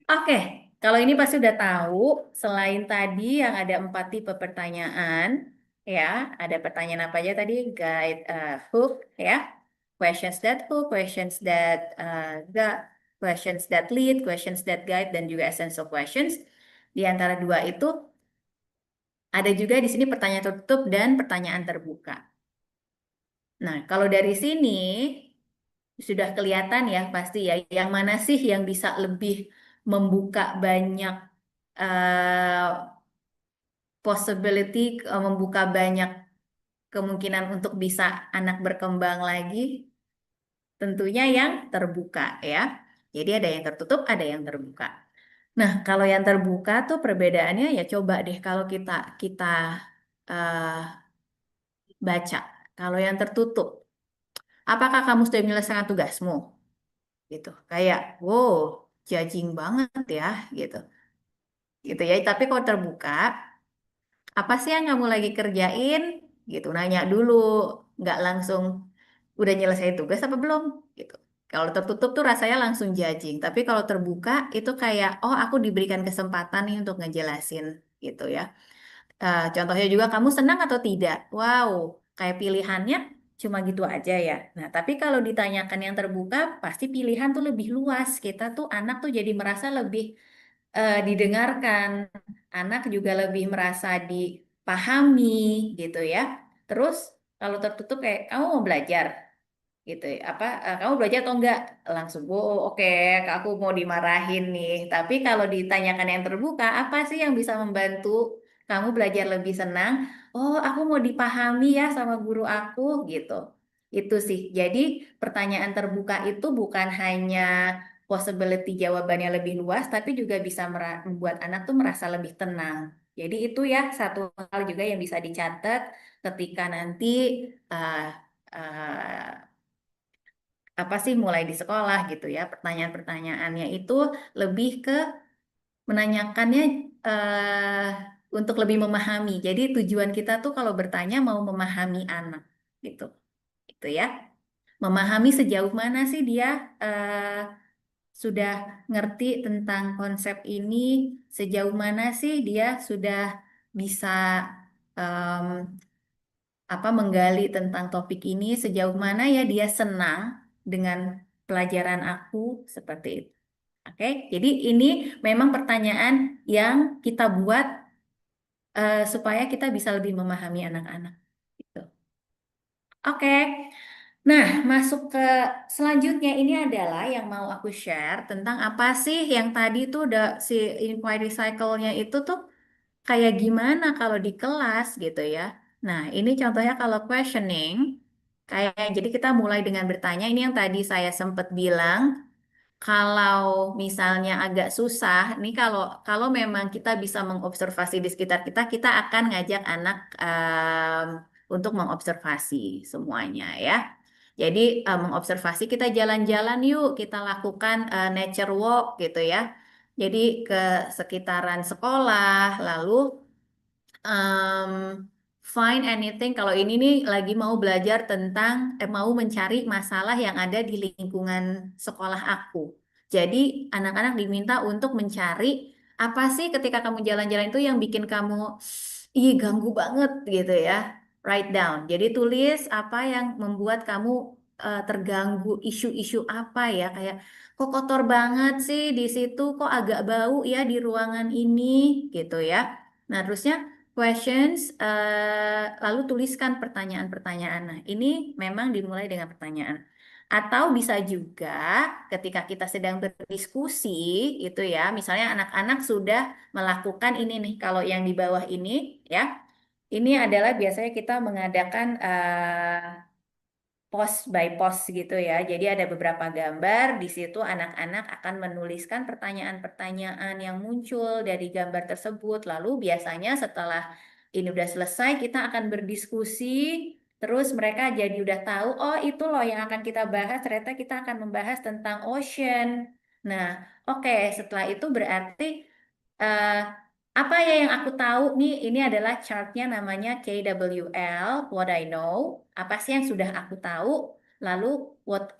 Oke, kalau ini pasti udah tahu, selain tadi yang ada 4 tipe pertanyaan, ya, ada pertanyaan apa aja tadi? Guide, hook, ya, questions that hook, questions that lead, questions that guide, dan juga essential questions. Di antara dua itu, ada juga di sini pertanyaan tertutup dan pertanyaan terbuka. Nah, kalau dari sini, sudah kelihatan ya pasti ya, yang mana sih yang bisa lebih membuka banyak uh, possibility, membuka banyak kemungkinan untuk bisa anak berkembang lagi, tentunya yang terbuka ya. Jadi ada yang tertutup, ada yang terbuka. Nah, kalau yang terbuka tuh perbedaannya ya coba deh kalau kita kita uh, baca. Kalau yang tertutup, apakah kamu sudah menyelesaikan tugasmu? Gitu. Kayak, wow, judging banget ya, gitu. Gitu ya. Tapi kalau terbuka, apa sih yang kamu lagi kerjain? Gitu, nanya dulu, nggak langsung udah nyelesain tugas apa belum? Gitu. Kalau tertutup tuh rasanya langsung judging. Tapi kalau terbuka itu kayak, oh aku diberikan kesempatan nih untuk ngejelasin, gitu ya. Contohnya juga kamu senang atau tidak? Wow, kayak pilihannya cuma gitu aja ya. Nah, tapi kalau ditanyakan yang terbuka, pasti pilihan tuh lebih luas. Kita tuh anak tuh jadi merasa lebih didengarkan. Anak juga lebih merasa dipahami gitu ya. Terus kalau tertutup kayak kamu mau belajar gitu ya. Kamu belajar atau enggak? Langsung, oh oke, aku mau dimarahin nih. Tapi kalau ditanyakan yang terbuka, apa sih yang bisa membantu kamu belajar lebih senang. Oh, aku mau dipahami ya sama guru aku gitu. Itu sih. Jadi pertanyaan terbuka itu bukan hanya possibility jawabannya lebih luas, tapi juga bisa membuat anak tuh merasa lebih tenang. Jadi itu ya satu hal juga yang bisa dicatat ketika nanti uh, uh, apa sih mulai di sekolah gitu ya. Pertanyaan-pertanyaannya itu lebih ke menanyakannya eh, untuk lebih memahami. Jadi tujuan kita tuh kalau bertanya mau memahami anak gitu. Itu ya. Memahami sejauh mana sih dia sudah ngerti tentang konsep ini, sejauh mana sih dia sudah bisa em, menggali tentang topik ini, sejauh mana ya dia senang dengan pelajaran aku seperti itu. Oke, jadi ini memang pertanyaan yang kita buat supaya kita bisa lebih memahami anak-anak. Gitu. Oke, nah masuk ke selanjutnya ini adalah yang mau aku share tentang apa sih yang tadi tuh udah si inquiry cycle-nya itu tuh kayak gimana kalau di kelas gitu ya. Nah, ini contohnya kalau questioning, kayak jadi kita mulai dengan bertanya, ini yang tadi saya sempat bilang, kalau misalnya agak susah, nih kalau kalau memang kita bisa mengobservasi di sekitar kita, kita akan ngajak anak untuk mengobservasi semuanya ya. Jadi mengobservasi kita jalan-jalan yuk, kita lakukan nature walk gitu ya. Jadi ke sekitaran sekolah, lalu um, find anything. Kalau ini nih lagi mau belajar tentang mau mencari masalah yang ada di lingkungan sekolah aku. Jadi anak-anak diminta untuk mencari apa sih ketika kamu jalan-jalan itu yang bikin kamu ih ganggu banget gitu ya. Write down. Jadi tulis apa yang membuat kamu terganggu, isu-isu apa ya, kayak kok kotor banget sih di situ, kok agak bau ya di ruangan ini gitu ya. Nah, terusnya questions, lalu tuliskan pertanyaan-pertanyaan. Nah, ini memang dimulai dengan pertanyaan. Atau bisa juga ketika kita sedang berdiskusi, itu ya, misalnya anak-anak sudah melakukan ini nih, kalau yang di bawah ini, ya, ini adalah biasanya kita mengadakan post by post gitu ya. Jadi ada beberapa gambar, di situ anak-anak akan menuliskan pertanyaan-pertanyaan yang muncul dari gambar tersebut. Lalu biasanya setelah ini udah selesai, kita akan berdiskusi, terus mereka jadi udah tahu, oh itu loh yang akan kita bahas, ternyata kita akan membahas tentang ocean. Nah, oke, setelah itu berarti eh, apa ya yang aku tahu nih, ini adalah chartnya namanya KWL, What I Know, apa sih yang sudah aku tahu, lalu what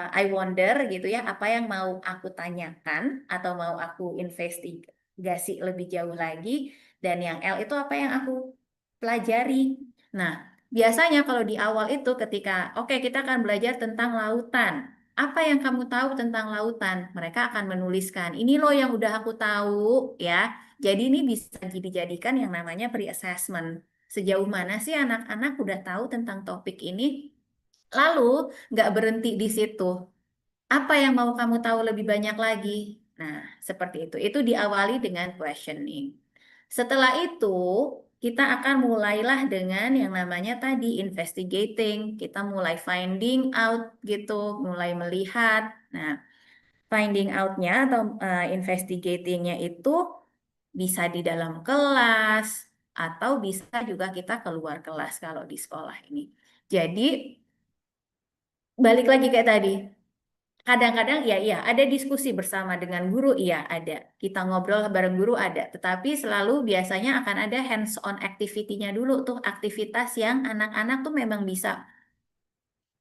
I wonder gitu ya, apa yang mau aku tanyakan atau mau aku investigasi lebih jauh lagi, dan yang L itu apa yang aku pelajari. Nah, biasanya kalau di awal itu ketika, oke kita akan belajar tentang lautan, apa yang kamu tahu tentang lautan? Mereka akan menuliskan, ini loh yang udah aku tahu ya. Jadi ini bisa dijadikan yang namanya pre-assessment. Sejauh mana sih anak-anak udah tahu tentang topik ini? Lalu nggak berhenti di situ. Apa yang mau kamu tahu lebih banyak lagi? Nah, seperti itu. Itu diawali dengan questioning. Setelah itu, kita akan mulailah dengan yang namanya tadi investigating. Kita mulai finding out gitu, mulai melihat. Nah, finding out-nya atau investigating-nya itu bisa di dalam kelas atau bisa juga kita keluar kelas kalau di sekolah ini. Jadi balik lagi kayak tadi. Kadang-kadang ya iya ada diskusi bersama dengan guru, iya ada. Kita ngobrol bareng guru ada, tetapi selalu biasanya akan ada hands-on activity-nya dulu tuh, aktivitas yang anak-anak tuh memang bisa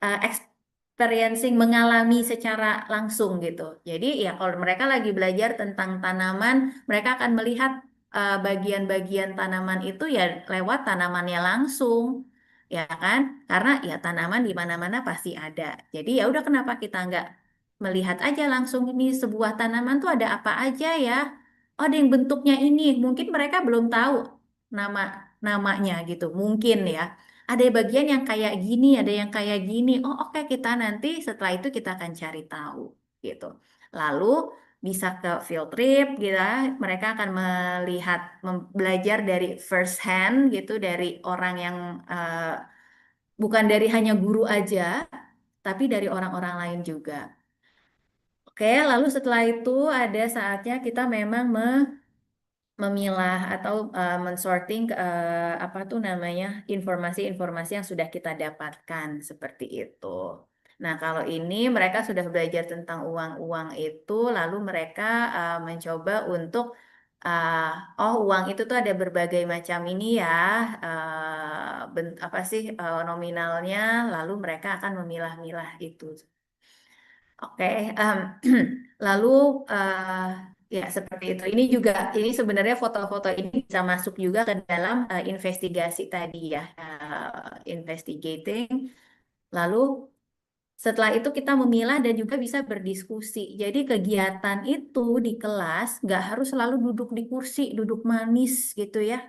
experiencing, mengalami secara langsung gitu. Jadi ya kalau mereka lagi belajar tentang tanaman, mereka akan melihat bagian-bagian tanaman itu ya lewat tanamannya langsung, ya kan? Karena ya tanaman di mana-mana pasti ada. Jadi ya udah kenapa kita nggak melihat aja langsung ini sebuah tanaman tuh ada apa aja ya? Oh, ada yang bentuknya ini. Mungkin mereka belum tahu nama namanya gitu. Mungkin ya. Ada bagian yang kayak gini, ada yang kayak gini. Oh, oke, kita nanti setelah itu kita akan cari tahu gitu. Lalu bisa ke field trip gitu ya. Mereka akan belajar dari first hand gitu, dari orang yang bukan dari hanya guru aja, tapi dari orang-orang lain juga. Oke, lalu setelah itu ada saatnya kita memang memilah atau mensorting apa tuh namanya informasi-informasi yang sudah kita dapatkan seperti itu. Nah, kalau ini mereka sudah belajar tentang uang-uang itu, lalu mereka mencoba untuk oh, uang itu tuh ada berbagai macam ini ya, apa sih nominalnya, lalu mereka akan memilah-milah itu. Oke, lalu ya seperti itu. Ini sebenarnya foto-foto ini bisa masuk juga ke dalam investigasi tadi ya, investigating. Lalu setelah itu kita memilah dan juga bisa berdiskusi. Jadi kegiatan itu di kelas nggak harus selalu duduk di kursi, duduk manis gitu ya.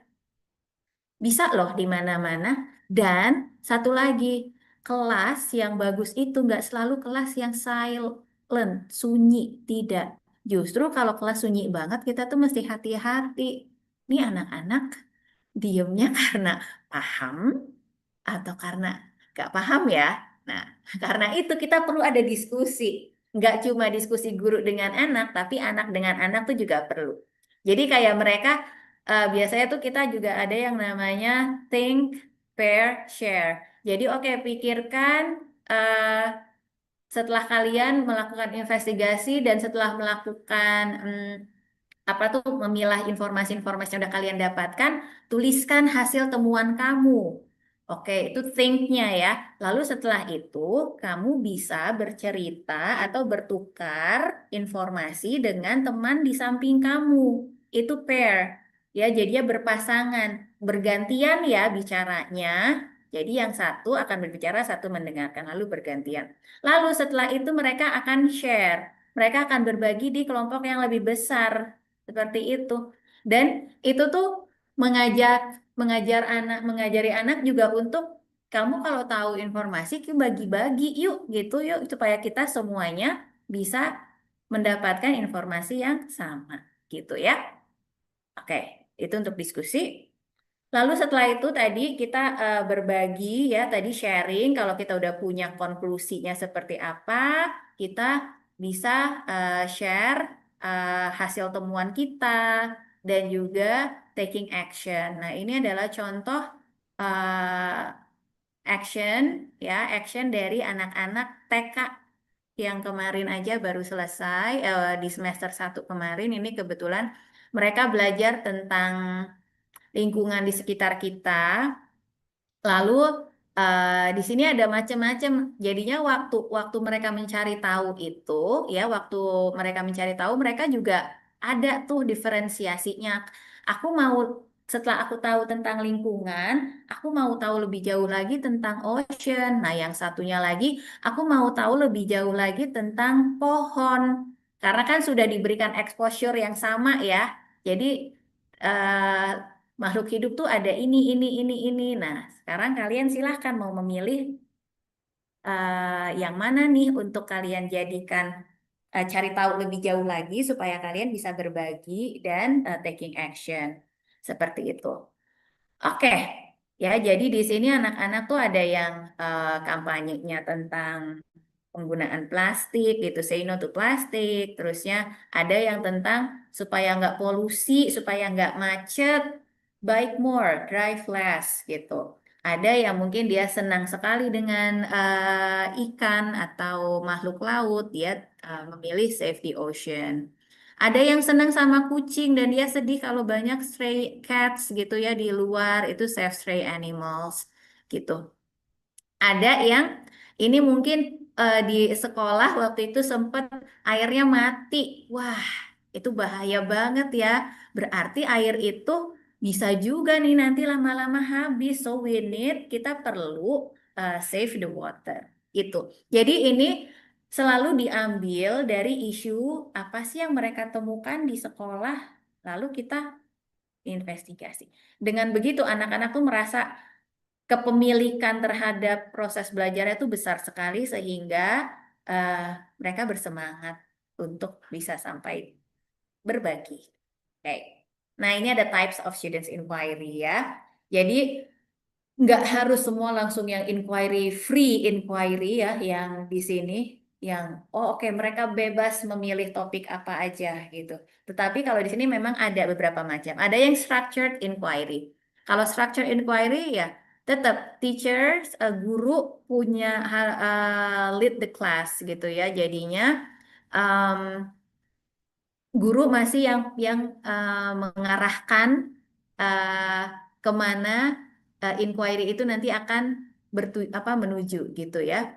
Bisa loh di mana-mana. Dan satu lagi, kelas yang bagus itu nggak selalu kelas yang silent, sunyi. Tidak. Justru kalau kelas sunyi banget, kita tuh mesti hati-hati. Nih anak-anak diemnya karena paham atau karena nggak paham ya. Nah, karena itu kita perlu ada diskusi. Nggak cuma diskusi guru dengan anak, tapi anak dengan anak tuh juga perlu. Jadi kayak mereka biasanya tuh kita juga ada yang namanya think, pair, share. Jadi oke, pikirkan setelah kalian melakukan investigasi dan setelah melakukan apa tuh memilah informasi-informasi yang udah kalian dapatkan, tuliskan hasil temuan kamu. Oke, itu think-nya ya. Lalu setelah itu, kamu bisa bercerita atau bertukar informasi dengan teman di samping kamu. Itu pair. Ya, jadinya berpasangan. Bergantian ya bicaranya. Jadi yang satu akan berbicara, satu mendengarkan, lalu bergantian. Lalu setelah itu mereka akan share. Mereka akan berbagi di kelompok yang lebih besar. Seperti itu. Dan itu tuh mengajari anak juga untuk kamu kalau tahu informasi bagi-bagi yuk gitu yuk supaya kita semuanya bisa mendapatkan informasi yang sama gitu ya. Oke, itu untuk diskusi. Lalu setelah itu tadi kita berbagi ya, tadi sharing kalau kita udah punya konklusinya seperti apa, kita bisa share hasil temuan kita dan juga taking action. Nah, ini adalah contoh action ya, action dari anak-anak TK yang kemarin aja baru selesai di semester 1 kemarin. Ini kebetulan mereka belajar tentang lingkungan di sekitar kita. Lalu di sini ada macam-macam. Jadinya waktu mereka mencari tahu itu, ya waktu mereka mencari tahu, mereka juga ada tuh diferensiasinya. Setelah aku tahu tentang lingkungan, aku mau tahu lebih jauh lagi tentang ocean. Nah, yang satunya lagi, aku mau tahu lebih jauh lagi tentang pohon. Karena kan sudah diberikan exposure yang sama ya. Jadi eh, makhluk hidup tuh ada ini. Nah, sekarang kalian silahkan mau memilih yang mana nih untuk kalian jadikan cari tahu lebih jauh lagi supaya kalian bisa berbagi dan taking action. Seperti itu. Oke, ya jadi di sini anak-anak tuh ada yang kampanyenya tentang penggunaan plastik gitu, say no to plastik. Terusnya ada yang tentang supaya nggak polusi, supaya nggak macet, bike more, drive less gitu. Ada yang mungkin dia senang sekali dengan ikan atau makhluk laut, dia memilih save the ocean. Ada yang senang sama kucing dan dia sedih kalau banyak stray cats gitu ya di luar, itu save stray animals gitu. Ada yang ini mungkin di sekolah waktu itu sempat airnya mati. Wah, itu bahaya banget ya. Berarti air itu bisa juga nih nanti lama-lama habis. So kita perlu save the water. Itu. Jadi ini selalu diambil dari isu apa sih yang mereka temukan di sekolah, lalu kita investigasi. Dengan begitu anak-anak tuh merasa kepemilikan terhadap proses belajarnya itu besar sekali sehingga mereka bersemangat untuk bisa sampai berbagi. Oke. Nah, ini ada types of students inquiry ya. Jadi nggak harus semua langsung yang inquiry, free inquiry ya, yang di sini yang oke, mereka bebas memilih topik apa aja gitu. Tetapi kalau di sini memang ada beberapa macam. Ada yang structured inquiry. Kalau structured inquiry ya tetap teachers, guru punya lead the class gitu ya. Jadinya um, guru masih yang mengarahkan uh, kemana inquiry itu nanti akan menuju gitu ya.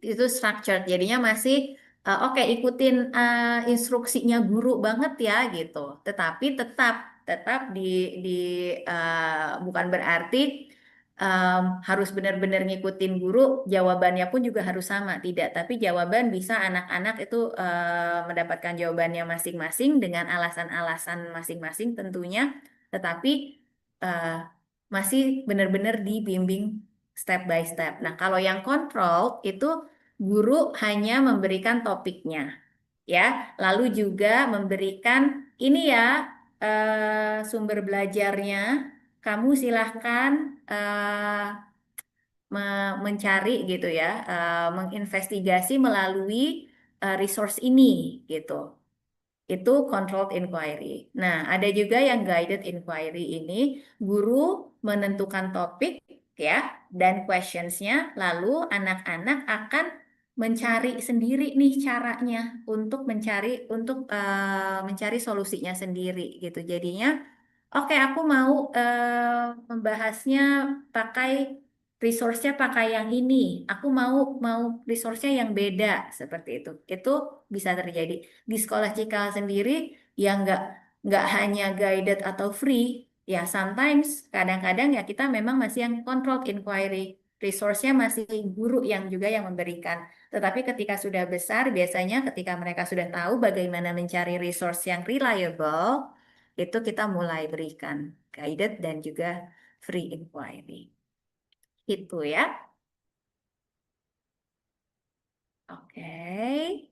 Itu structured, jadinya masih oke, ikutin instruksinya guru banget ya gitu. Tetapi tetap tetap di bukan berarti harus benar-benar ngikutin guru, jawabannya pun juga harus sama, tidak. Tapi jawaban bisa anak-anak itu mendapatkan jawabannya masing-masing dengan alasan-alasan masing-masing tentunya, tetapi eh, masih benar-benar dibimbing step by step. Nah, kalau yang kontrol itu guru hanya memberikan topiknya, ya, lalu juga memberikan ini ya sumber belajarnya. Kamu silahkan mencari gitu ya, menginvestigasi melalui resource ini gitu. Itu controlled inquiry. Nah, ada juga yang guided inquiry ini, guru menentukan topik ya dan questionsnya, lalu anak-anak akan mencari sendiri nih caranya untuk mencari solusinya sendiri gitu. Jadinya, oke, aku mau membahasnya pakai resource-nya pakai yang ini. Aku mau resource-nya yang beda seperti itu. Itu bisa terjadi di sekolah Cikal sendiri yang nggak hanya guided atau free, ya sometimes kadang-kadang ya kita memang masih yang controlled inquiry, resource-nya masih guru yang juga yang memberikan. Tetapi ketika sudah besar, biasanya ketika mereka sudah tahu bagaimana mencari resource yang reliable, itu kita mulai berikan guided dan juga free inquiry. Itu ya. Oke.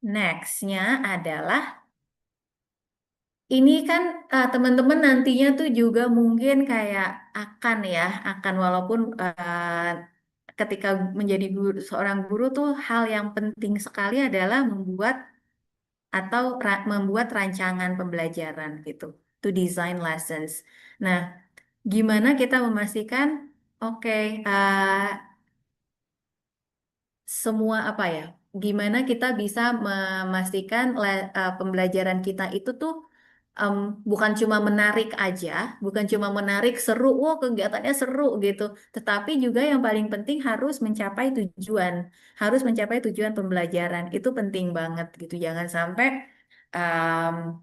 Next-nya adalah ini kan teman-teman nantinya tuh juga mungkin kayak akan walaupun ketika menjadi guru, seorang guru tuh hal yang penting sekali adalah membuat rancangan pembelajaran gitu, to design lessons. Nah, gimana kita memastikan oke, semua apa ya? Gimana kita bisa memastikan pembelajaran kita itu tuh em, bukan cuma menarik aja, bukan cuma menarik seru, wah kegiatannya seru gitu, tetapi juga yang paling penting harus mencapai tujuan pembelajaran. Itu penting banget gitu. Jangan sampai em,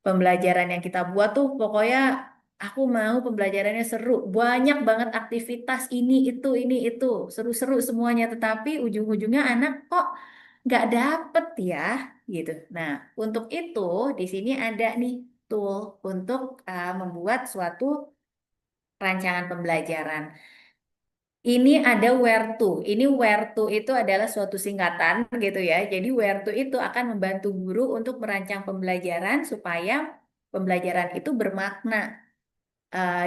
pembelajaran yang kita buat tuh pokoknya aku mau pembelajarannya seru, banyak banget aktivitas ini itu seru-seru semuanya, tetapi ujung-ujungnya anak kok nggak dapet ya gitu. Nah, untuk itu di sini ada nih tool untuk membuat suatu rancangan pembelajaran. Ini ada where to. Ini where to itu adalah suatu singkatan gitu ya. Jadi where to itu akan membantu guru untuk merancang pembelajaran supaya pembelajaran itu bermakna.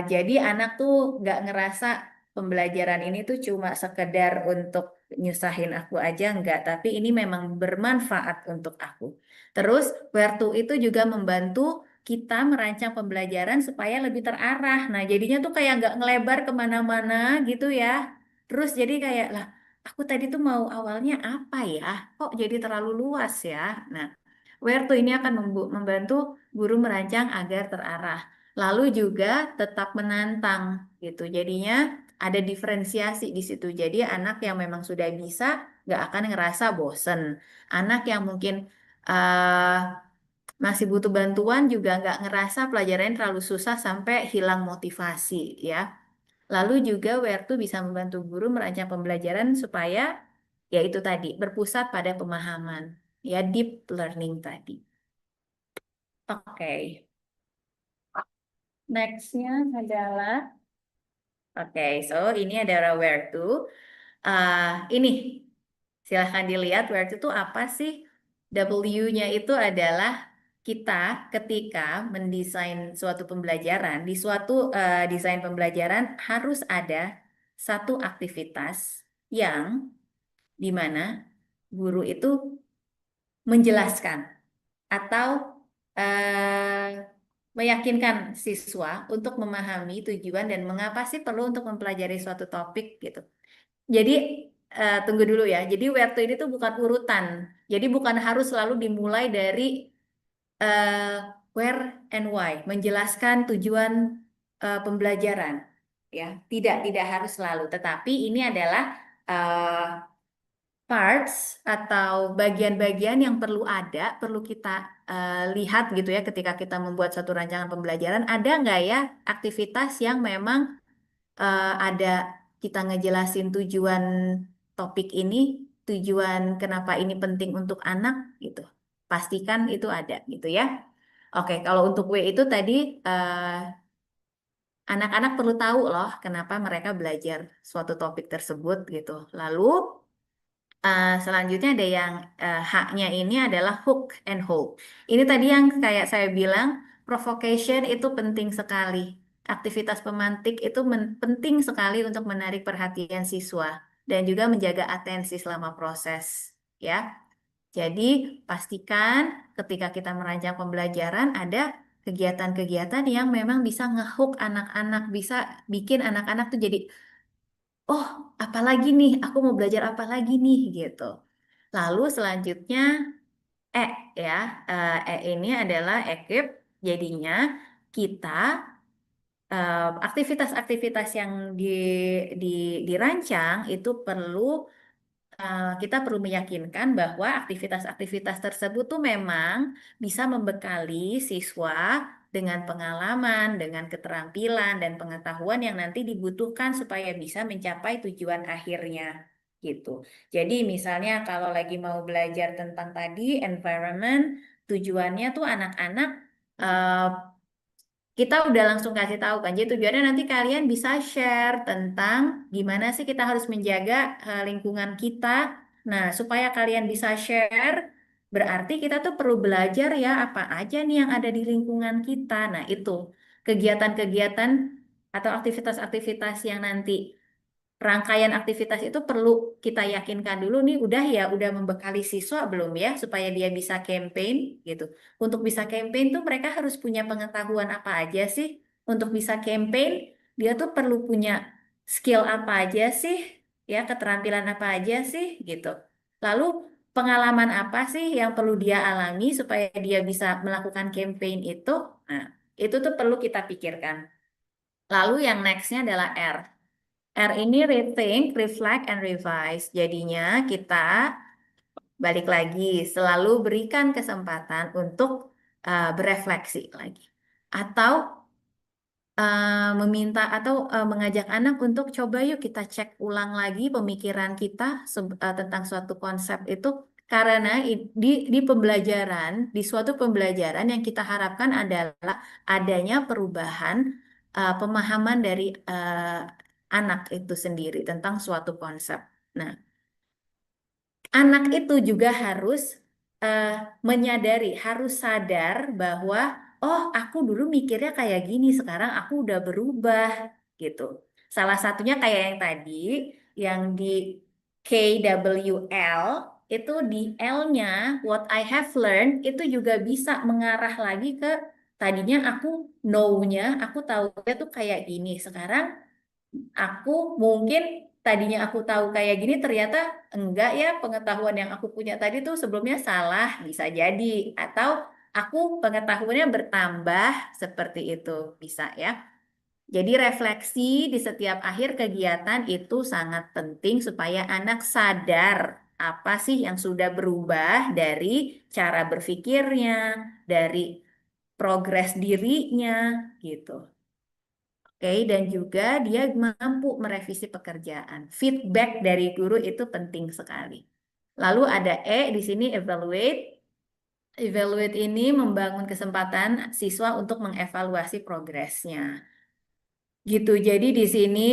Jadi anak tuh nggak ngerasa pembelajaran ini tuh cuma sekedar untuk nyusahin aku aja, nggak. Tapi ini memang bermanfaat untuk aku. Terus where to itu juga membantu kita merancang pembelajaran supaya lebih terarah. Nah, jadinya tuh kayak nggak ngelebar kemana-mana gitu ya. Terus jadi kayak lah, aku tadi tuh mau awalnya apa ya? Kok jadi terlalu luas ya? Nah, where to ini akan membantu guru merancang agar terarah. Lalu juga tetap menantang gitu. Jadinya ada diferensiasi di situ. Jadi anak yang memang sudah bisa nggak akan ngerasa bosen. Anak yang mungkin uh, masih butuh bantuan juga nggak ngerasa pelajarannya terlalu susah sampai hilang motivasi ya. Lalu juga where to bisa membantu guru merancang pembelajaran supaya ya itu tadi berpusat pada pemahaman ya, deep learning tadi. Oke. Next-nya adalah, oke, so ini adalah where to. Ini silahkan dilihat WORD itu apa sih? W-nya itu adalah kita ketika mendesain suatu pembelajaran, di suatu desain pembelajaran harus ada satu aktivitas yang dimana guru itu menjelaskan atau meyakinkan siswa untuk memahami tujuan dan mengapa sih perlu untuk mempelajari suatu topik gitu. Jadi tunggu dulu ya. Jadi WRT ini tuh bukan urutan. Jadi bukan harus selalu dimulai dari eh, where and why, menjelaskan tujuan pembelajaran. Ya, tidak harus selalu. Tetapi ini adalah eh, parts atau bagian-bagian yang perlu ada, perlu kita lihat gitu ya ketika kita membuat suatu rancangan pembelajaran. Ada nggak ya aktivitas yang memang ada kita ngejelasin tujuan topik ini, tujuan kenapa ini penting untuk anak gitu. Pastikan itu ada gitu ya. Oke, kalau untuk W itu tadi anak-anak perlu tahu loh kenapa mereka belajar suatu topik tersebut gitu. Lalu selanjutnya ada yang H-nya ini adalah hook and hold. Ini tadi yang kayak saya bilang, provocation itu penting sekali. Aktivitas pemantik itu penting sekali untuk menarik perhatian siswa dan juga menjaga atensi selama proses, ya. Jadi pastikan ketika kita merancang pembelajaran ada kegiatan-kegiatan yang memang bisa ngehook anak-anak, bisa bikin anak-anak tuh jadi, oh, apalagi nih, aku mau belajar apa lagi nih gitu. Lalu selanjutnya E ya, ini adalah equip. Jadinya kita aktivitas-aktivitas yang di, dirancang itu perlu kita perlu meyakinkan bahwa aktivitas-aktivitas tersebut tuh memang bisa membekali siswa dengan pengalaman, dengan keterampilan dan pengetahuan yang nanti dibutuhkan supaya bisa mencapai tujuan akhirnya gitu. Jadi misalnya kalau lagi mau belajar tentang tadi environment, tujuannya tuh anak-anak eh, kita udah langsung kasih tahu kan. Jadi tujuannya nanti kalian bisa share tentang gimana sih kita harus menjaga lingkungan kita. Nah, supaya kalian bisa share, berarti kita tuh perlu belajar ya apa aja nih yang ada di lingkungan kita. Nah, itu kegiatan-kegiatan atau aktivitas-aktivitas yang nanti rangkaian aktivitas itu perlu kita yakinkan dulu nih udah membekali siswa belum ya supaya dia bisa campaign gitu. Untuk bisa campaign tuh mereka harus punya pengetahuan apa aja sih? Untuk bisa campaign dia tuh perlu punya skill apa aja sih? Ya, keterampilan apa aja sih gitu. Lalu pengalaman apa sih yang perlu dia alami supaya dia bisa melakukan campaign itu? Nah, itu tuh perlu kita pikirkan. Lalu yang nextnya adalah R. R ini rethink, reflect, and revise. Jadinya kita balik lagi, selalu berikan kesempatan untuk berefleksi lagi. Atau meminta atau mengajak anak untuk coba yuk kita cek ulang lagi pemikiran kita tentang suatu konsep itu. Karena di pembelajaran, di suatu pembelajaran yang kita harapkan adalah adanya perubahan pemahaman dari anak itu sendiri tentang suatu konsep. Nah, anak itu juga harus eh, menyadari, harus sadar bahwa, oh, aku dulu mikirnya kayak gini, sekarang aku udah berubah, gitu. Salah satunya kayak yang tadi, yang di KWL, itu di L-nya, what I have learned, itu juga bisa mengarah lagi ke tadinya aku know-nya, aku tahu tuh kayak gini. Sekarang aku mungkin tadinya aku tahu kayak gini ternyata enggak ya pengetahuan yang aku punya tadi tuh sebelumnya salah bisa jadi atau aku pengetahuannya bertambah seperti itu bisa ya. Jadi refleksi di setiap akhir kegiatan itu sangat penting supaya anak sadar apa sih yang sudah berubah dari cara berpikirnya, dari progres dirinya gitu. Oke, dan juga dia mampu merevisi pekerjaan. Feedback dari guru itu penting sekali. Lalu ada E di sini evaluate. Evaluate ini membangun kesempatan siswa untuk mengevaluasi progresnya. Gitu. Jadi di sini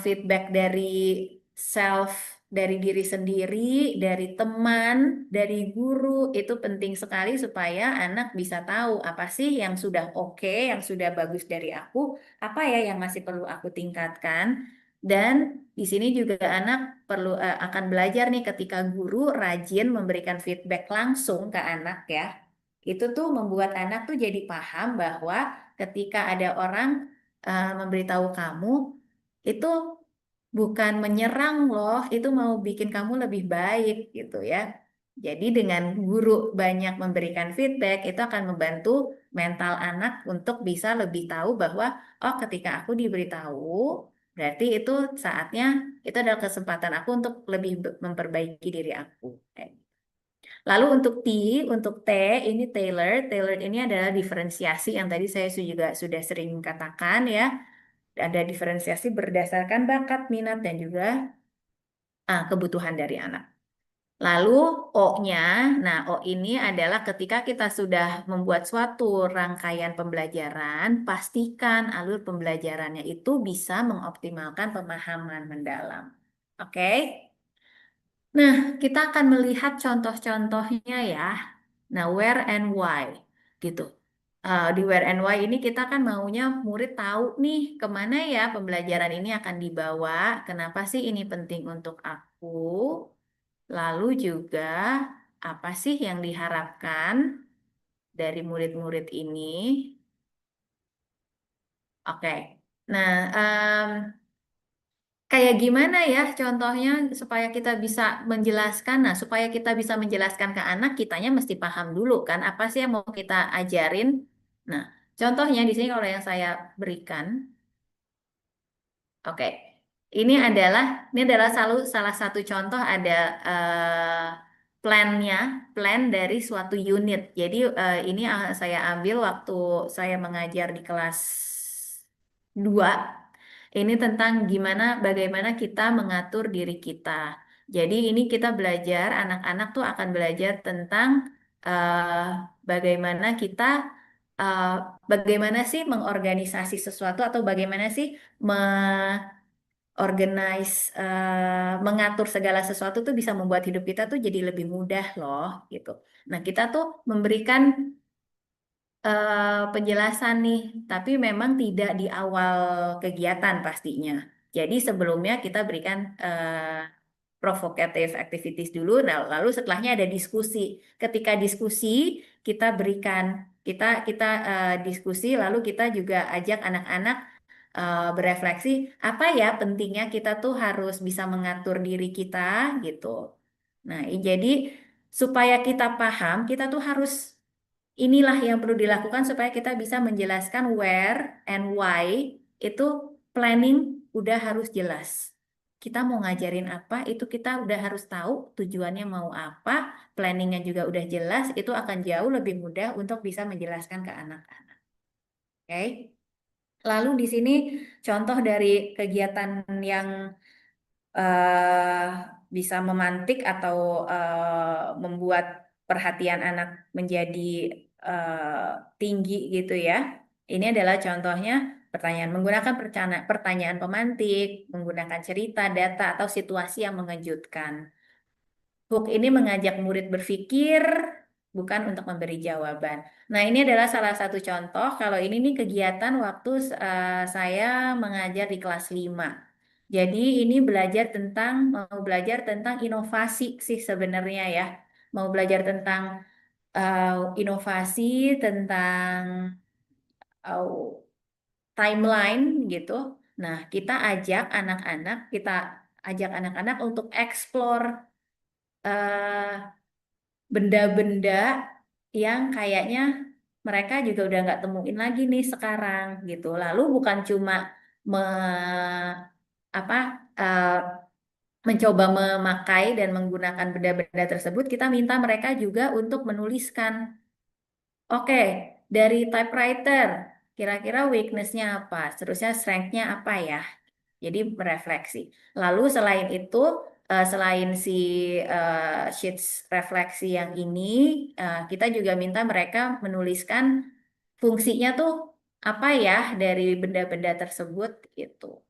feedback dari self dari diri sendiri, dari teman, dari guru, itu penting sekali supaya anak bisa tahu apa sih yang sudah oke, yang sudah bagus dari aku, apa ya yang masih perlu aku tingkatkan. Dan di sini juga anak perlu akan belajar nih ketika guru rajin memberikan feedback langsung ke anak ya. Itu tuh membuat anak tuh jadi paham bahwa ketika ada orang memberitahu kamu itu bukan menyerang loh, itu mau bikin kamu lebih baik gitu ya. Jadi dengan guru banyak memberikan feedback, itu akan membantu mental anak untuk bisa lebih tahu bahwa, oh ketika aku diberitahu, berarti itu saatnya, itu adalah kesempatan aku untuk lebih memperbaiki diri aku. Lalu untuk T, ini tailored. Tailored ini adalah diferensiasi yang tadi saya juga sudah sering katakan ya. Ada diferensiasi berdasarkan bakat, minat, dan juga kebutuhan dari anak. Lalu O-nya, nah O ini adalah ketika kita sudah membuat suatu rangkaian pembelajaran, pastikan alur pembelajarannya itu bisa mengoptimalkan pemahaman mendalam. Oke? Nah, kita akan melihat contoh-contohnya ya. Nah, where and why gitu. Di where and why ini kita kan maunya murid tahu nih kemana ya pembelajaran ini akan dibawa, kenapa sih ini penting untuk aku, lalu juga apa sih yang diharapkan dari murid-murid ini. Oke, nah kayak gimana ya contohnya supaya kita bisa menjelaskan. Nah, supaya kita bisa menjelaskan ke anak, kitanya mesti paham dulu kan apa sih yang mau kita ajarin. Nah, contohnya di sini kalau yang saya berikan, oke. Ini adalah salah satu contoh ada eh, plannya, plan dari suatu unit. Jadi ini saya ambil waktu saya mengajar di kelas 2. Ini tentang bagaimana kita mengatur diri kita. Jadi ini kita belajar, anak-anak tuh akan belajar tentang eh, bagaimana kita, eh, bagaimana sih mengorganisasi sesuatu atau bagaimana sih mengatur segala sesuatu tuh bisa membuat hidup kita tuh jadi lebih mudah loh gitu. Nah, kita tuh memberikan penjelasan nih, tapi memang tidak di awal kegiatan pastinya. Jadi sebelumnya kita berikan provocative activities dulu, nah, lalu setelahnya ada diskusi. Ketika diskusi kita berikan kita diskusi, lalu kita juga ajak anak-anak berefleksi apa ya pentingnya kita tuh harus bisa mengatur diri kita gitu. Nah, jadi supaya kita paham, kita tuh harus inilah yang perlu dilakukan supaya kita bisa menjelaskan where and why itu planning udah harus jelas. Kita mau ngajarin apa, itu kita udah harus tahu tujuannya mau apa, planningnya juga udah jelas, itu akan jauh lebih mudah untuk bisa menjelaskan ke anak-anak. Oke? Lalu di sini contoh dari kegiatan yang eh, bisa memantik atau membuat perhatian anak menjadi tinggi gitu ya. Ini adalah contohnya pertanyaan menggunakan pertanyaan pemantik, menggunakan cerita, data, atau situasi yang mengejutkan. Hook ini mengajak murid berpikir, bukan untuk memberi jawaban. Nah, ini adalah salah satu contoh. Kalau ini nih kegiatan waktu saya mengajar di kelas 5. Jadi ini mau belajar tentang inovasi sih sebenarnya ya. Mau belajar tentang inovasi, tentang uh, timeline gitu. Nah, kita ajak anak-anak untuk explore benda-benda yang kayaknya mereka juga udah nggak temuin lagi nih sekarang gitu. Lalu bukan cuma me, apa eh, mencoba memakai dan menggunakan benda-benda tersebut, kita minta mereka juga untuk menuliskan. Oke, dari typewriter, kira-kira weakness-nya apa? Seterusnya strength-nya apa ya? Jadi merefleksi. Lalu selain itu, selain si sheets refleksi yang ini, kita juga minta mereka menuliskan fungsinya tuh apa ya dari benda-benda tersebut gitu.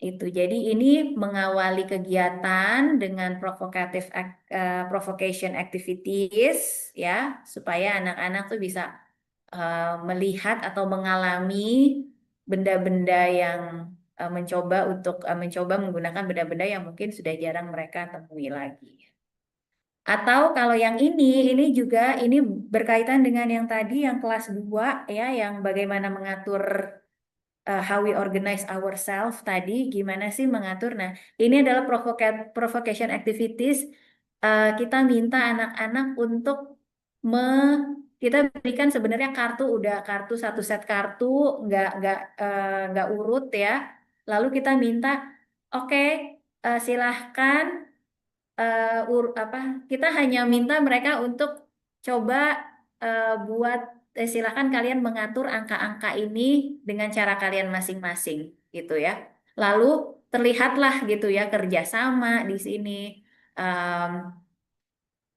Itu. Jadi ini mengawali kegiatan dengan provocation activities ya, supaya anak-anak tuh bisa melihat atau mengalami benda-benda yang mencoba menggunakan benda-benda yang mungkin sudah jarang mereka temui lagi. Atau kalau yang ini juga ini berkaitan dengan yang tadi yang kelas 2 ya, yang bagaimana mengatur how we organize ourselves tadi, gimana sih mengatur. Nah, ini adalah provocation activities. Kita minta anak-anak untuk me kita berikan sebenarnya kartu satu set kartu, nggak urut ya. Lalu kita minta, oke, silahkan kita hanya minta mereka untuk coba buat silakan kalian mengatur angka-angka ini dengan cara kalian masing-masing gitu ya. Lalu terlihatlah gitu ya kerjasama di sini. Em,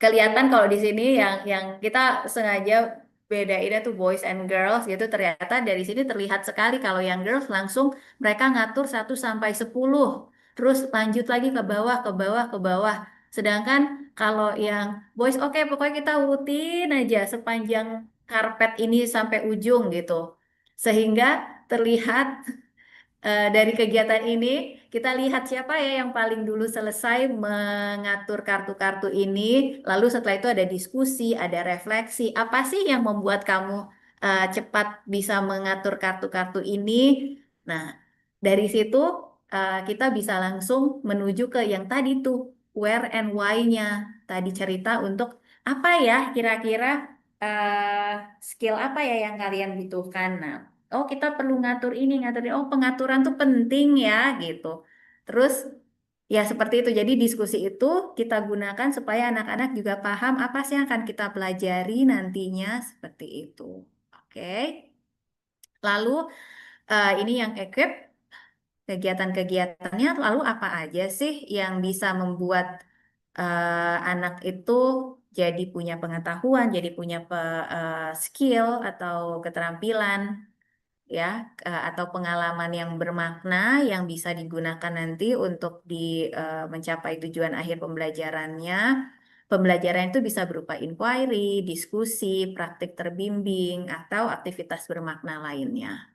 Kelihatan kalau di sini yang kita sengaja bedainnya tuh boys and girls gitu, ternyata dari sini terlihat sekali kalau yang girls langsung mereka ngatur 1 sampai 10, terus lanjut lagi ke bawah ke bawah ke bawah. Sedangkan kalau yang boys, oke, pokoknya kita urutin aja sepanjang karpet ini sampai ujung gitu, sehingga terlihat dari kegiatan ini kita lihat siapa ya yang paling dulu selesai mengatur kartu-kartu ini. Lalu setelah itu ada diskusi, ada refleksi. Apa sih yang membuat kamu cepat bisa mengatur kartu-kartu ini? Nah, dari situ kita bisa langsung menuju ke yang tadi tuh, where and why-nya. Tadi cerita untuk apa ya kira-kira skill apa ya yang kalian butuhkan. Nah, oh, kita perlu ngatur ini, ngatur ini. Oh, pengaturan tuh penting ya, gitu. Terus, ya seperti itu. Jadi diskusi itu kita gunakan supaya anak-anak juga paham apa sih yang akan kita pelajari nantinya, seperti itu. Oke. Lalu, ini yang equip kegiatan-kegiatannya. Lalu apa aja sih yang bisa membuat anak itu jadi punya pengetahuan, jadi punya skill atau keterampilan ya, atau pengalaman yang bermakna yang bisa digunakan nanti untuk mencapai tujuan akhir pembelajarannya. Pembelajaran itu bisa berupa inquiry, diskusi, praktik terbimbing, atau aktivitas bermakna lainnya.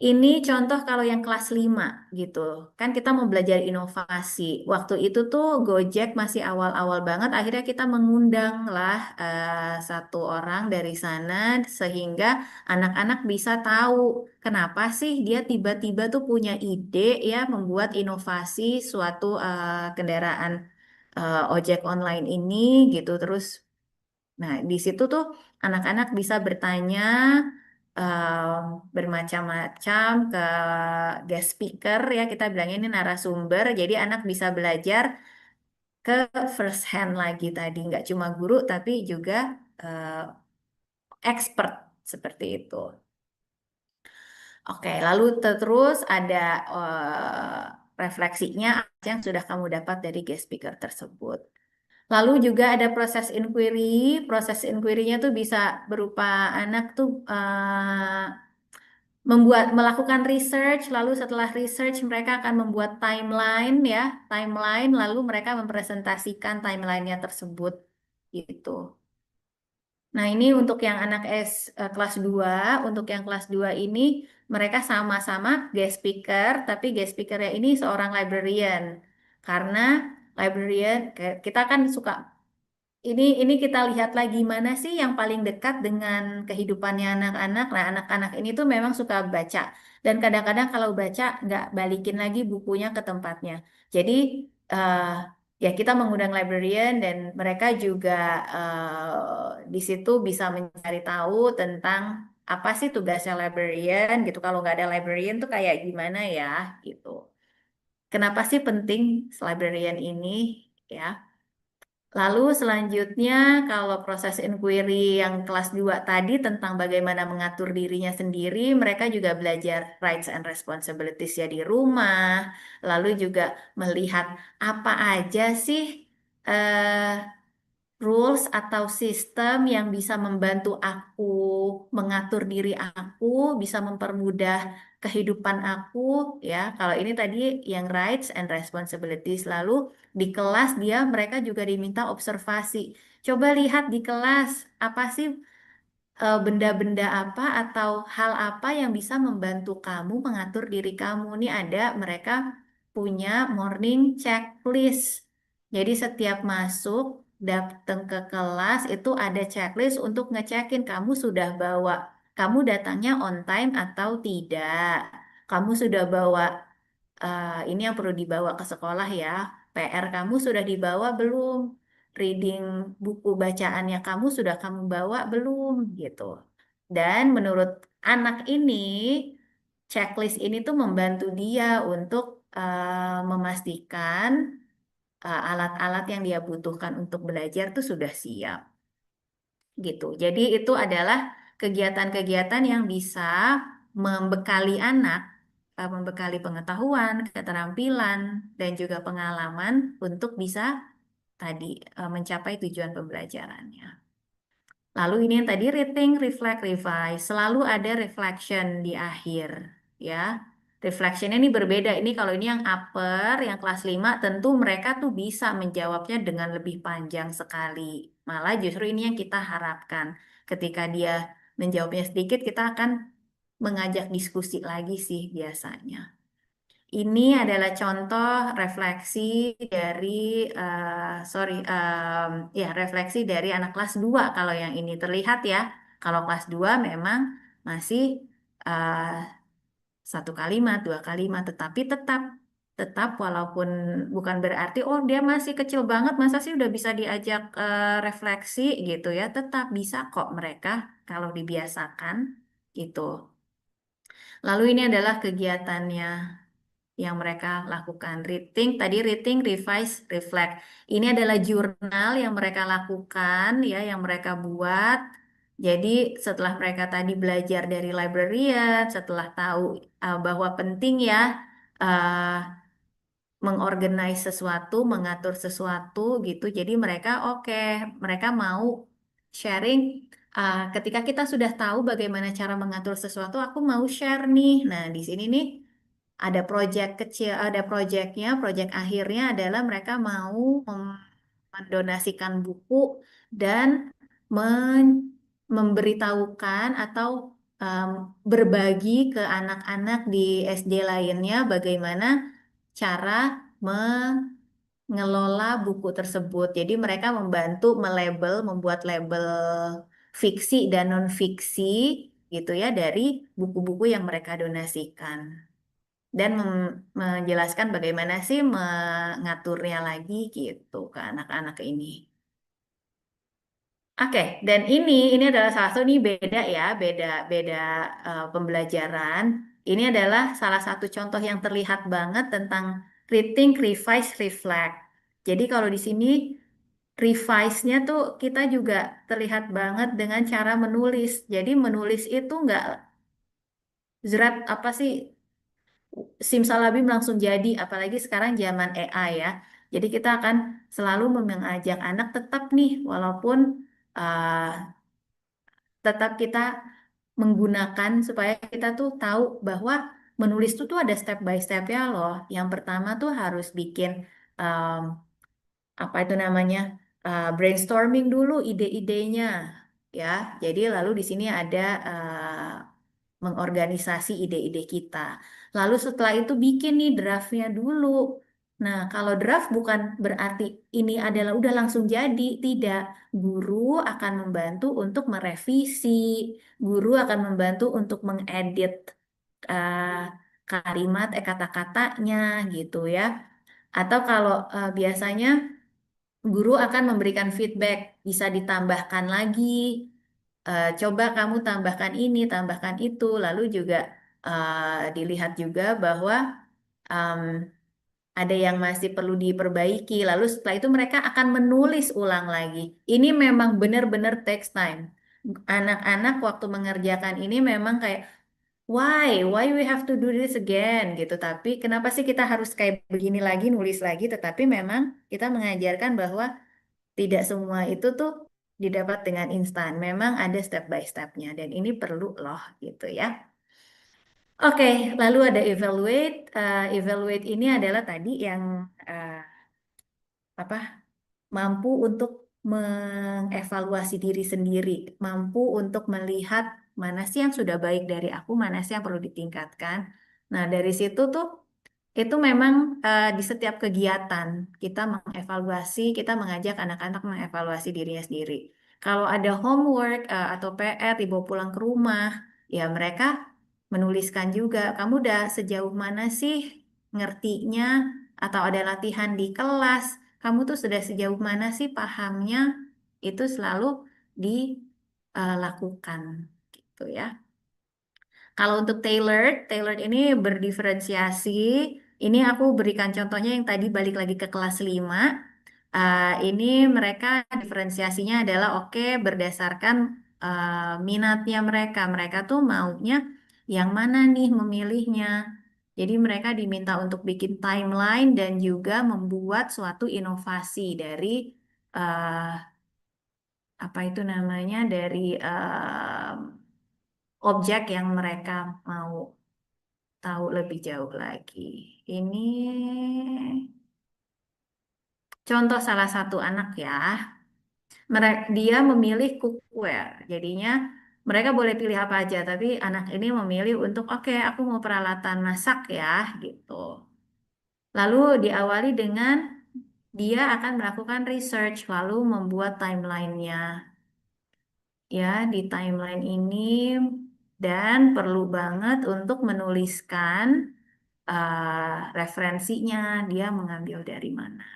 Ini contoh kalau yang kelas 5 gitu. Kan kita mau belajar inovasi. Waktu itu tuh Gojek masih awal-awal banget. Akhirnya kita mengundang lah satu orang dari sana sehingga anak-anak bisa tahu kenapa sih dia tiba-tiba tuh punya ide ya membuat inovasi suatu kendaraan ojek online ini gitu. Terus, nah, di situ tuh anak-anak bisa bertanya bermacam-macam ke guest speaker ya, kita bilangnya ini narasumber. Jadi anak bisa belajar ke first hand lagi tadi, nggak cuma guru tapi juga expert seperti itu. Oke, lalu terus ada refleksinya yang sudah kamu dapat dari guest speaker tersebut. Lalu juga ada proses inquiry. Proses inquiry-nya tuh bisa berupa anak tuh melakukan research, lalu setelah research mereka akan membuat timeline ya, timeline, lalu mereka mempresentasikan timelinenya tersebut gitu. Nah, ini untuk yang anak kelas 2, untuk yang kelas 2 ini mereka sama-sama guest speaker, tapi guest speakernya ini seorang librarian. Karena librarian kita kan suka ini kita lihat lagi mana sih yang paling dekat dengan kehidupannya anak-anak. Nah, anak-anak ini tuh memang suka baca. Dan kadang-kadang kalau baca nggak balikin lagi bukunya ke tempatnya. Jadi eh, ya kita mengundang librarian dan mereka juga di situ bisa mencari tahu tentang apa sih tugasnya librarian gitu. Kalau nggak ada librarian tuh kayak gimana ya gitu. Kenapa sih penting librarian ini ya? Lalu selanjutnya kalau proses inquiry yang kelas 2 tadi tentang bagaimana mengatur dirinya sendiri, mereka juga belajar rights and responsibilities ya di rumah, lalu juga melihat apa aja sih eh, rules atau sistem yang bisa membantu aku mengatur diri aku, bisa mempermudah kehidupan aku, ya. Kalau ini tadi yang rights and responsibilities. Lalu di kelas mereka juga diminta observasi. Coba lihat di kelas apa sih benda-benda apa atau hal apa yang bisa membantu kamu mengatur diri kamu. Ini ada mereka punya morning checklist. Jadi setiap masuk datang ke kelas itu ada checklist untuk ngecekin kamu sudah bawa, kamu datangnya on time atau tidak. Kamu sudah bawa ini yang perlu dibawa ke sekolah ya. PR kamu sudah dibawa belum? Reading buku bacaannya kamu sudah kamu bawa belum gitu. Dan menurut anak ini, checklist ini tuh membantu dia untuk memastikan alat-alat yang dia butuhkan untuk belajar tuh sudah siap gitu. Jadi itu adalah kegiatan-kegiatan yang bisa membekali anak, membekali pengetahuan, keterampilan, dan juga pengalaman untuk bisa tadi mencapai tujuan pembelajarannya. Lalu ini yang tadi reading, reflect, revise. Selalu ada reflection di akhir, ya. Reflectionnya ini berbeda. Ini kalau ini yang upper, yang kelas 5, tentu mereka tuh bisa menjawabnya dengan lebih panjang sekali. Malah justru ini yang kita harapkan. Ketika dia menjawabnya sedikit, kita akan mengajak diskusi lagi sih biasanya. Ini adalah contoh refleksi dari, refleksi dari anak kelas 2 kalau yang ini terlihat ya. Kalau kelas 2 memang masih uh, satu kalimat, dua kalimat, tetapi tetap walaupun bukan berarti oh dia masih kecil banget, masa sih udah bisa diajak refleksi gitu ya. Tetap bisa kok mereka kalau dibiasakan gitu. Lalu ini adalah kegiatannya yang mereka lakukan. Reading, tadi reading, revise, reflect. Ini adalah jurnal yang mereka lakukan, ya, yang mereka buat. Jadi setelah mereka tadi belajar dari librarian, setelah tahu bahwa penting ya mengorganize sesuatu, mengatur sesuatu gitu. Jadi mereka mereka mau sharing. Ketika kita sudah tahu bagaimana cara mengatur sesuatu, aku mau share nih. Nah, di sini nih ada proyek kecil, ada proyeknya, proyek akhirnya adalah mereka mau mendonasikan buku dan memberitahukan atau berbagi ke anak-anak di SD lainnya bagaimana cara mengelola buku tersebut. Jadi mereka membantu membuat label fiksi dan non-fiksi gitu ya dari buku-buku yang mereka donasikan dan menjelaskan bagaimana sih mengaturnya lagi gitu ke anak-anak ini. Oke, dan ini adalah salah satu, ini beda ya, beda pembelajaran. Ini adalah salah satu contoh yang terlihat banget tentang reading, revise, reflect. Jadi kalau di sini revise-nya tuh kita juga terlihat banget dengan cara menulis. Jadi menulis itu nggak zerat apa sih simsalabim langsung jadi, apalagi sekarang zaman AI ya. Jadi kita akan selalu mengajak anak tetap nih, walaupun uh, tetap kita menggunakan supaya kita tuh tahu bahwa menulis tuh ada step by step-nya loh. Yang pertama tuh harus bikin um, apa itu namanya brainstorming dulu ide-idenya ya. Jadi lalu di sini ada mengorganisasi ide-ide kita. Lalu setelah itu bikin nih draftnya dulu. Nah, kalau draft bukan berarti ini adalah udah langsung jadi, tidak. Guru akan membantu untuk merevisi, guru akan membantu untuk mengedit kalimat, kata-katanya gitu ya. Atau kalau biasanya guru akan memberikan feedback, bisa ditambahkan lagi, coba kamu tambahkan ini, tambahkan itu, lalu juga dilihat juga bahwa em, ada yang masih perlu diperbaiki, lalu setelah itu mereka akan menulis ulang lagi. Ini memang benar-benar takes time. Anak-anak waktu mengerjakan ini memang kayak, why we have to do this again gitu. Tapi kenapa sih kita harus kayak begini lagi, nulis lagi? Tetapi memang kita mengajarkan bahwa Tidak semua itu tuh didapat dengan instan. Memang ada step by stepnya dan ini perlu loh gitu ya. Oke, lalu ada evaluate. Evaluate ini adalah tadi yang apa? Mampu untuk mengevaluasi diri sendiri, mampu untuk melihat mana sih yang sudah baik dari aku, mana sih yang perlu ditingkatkan. Nah, dari situ tuh itu memang di setiap kegiatan kita mengevaluasi, kita mengajak anak-anak mengevaluasi dirinya sendiri. Kalau ada homework atau PR dibawa pulang ke rumah, ya mereka menuliskan juga, kamu udah sejauh mana sih ngertinya, atau ada latihan di kelas, kamu tuh sudah sejauh mana sih pahamnya, itu selalu dilakukan gitu ya. Kalau untuk tailored ini berdiferensiasi. Ini aku berikan contohnya yang tadi balik lagi ke kelas 5. Ini mereka diferensiasinya adalah oke berdasarkan minatnya mereka. Mereka tuh maunya yang mana nih memilihnya. Jadi mereka diminta untuk bikin timeline dan juga membuat suatu inovasi dari eh, apa itu namanya dari objek yang mereka mau tahu lebih jauh lagi. Ini contoh salah satu anak ya. Dia memilih cookware. Jadinya mereka boleh pilih apa aja, tapi anak ini memilih untuk oke, aku mau peralatan masak ya, gitu. Lalu diawali dengan dia akan melakukan research, lalu membuat timelinenya. Ya, di timeline ini dan perlu banget untuk menuliskan referensinya, dia mengambil dari mana.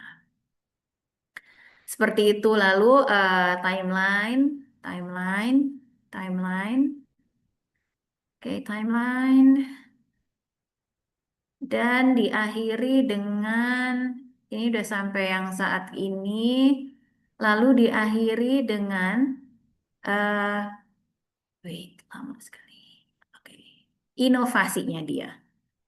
Seperti itu, lalu timeline, timeline, timeline, oke, timeline, dan diakhiri dengan, ini udah sampai yang saat ini, lalu diakhiri dengan, wait, lama sekali, oke, inovasinya dia.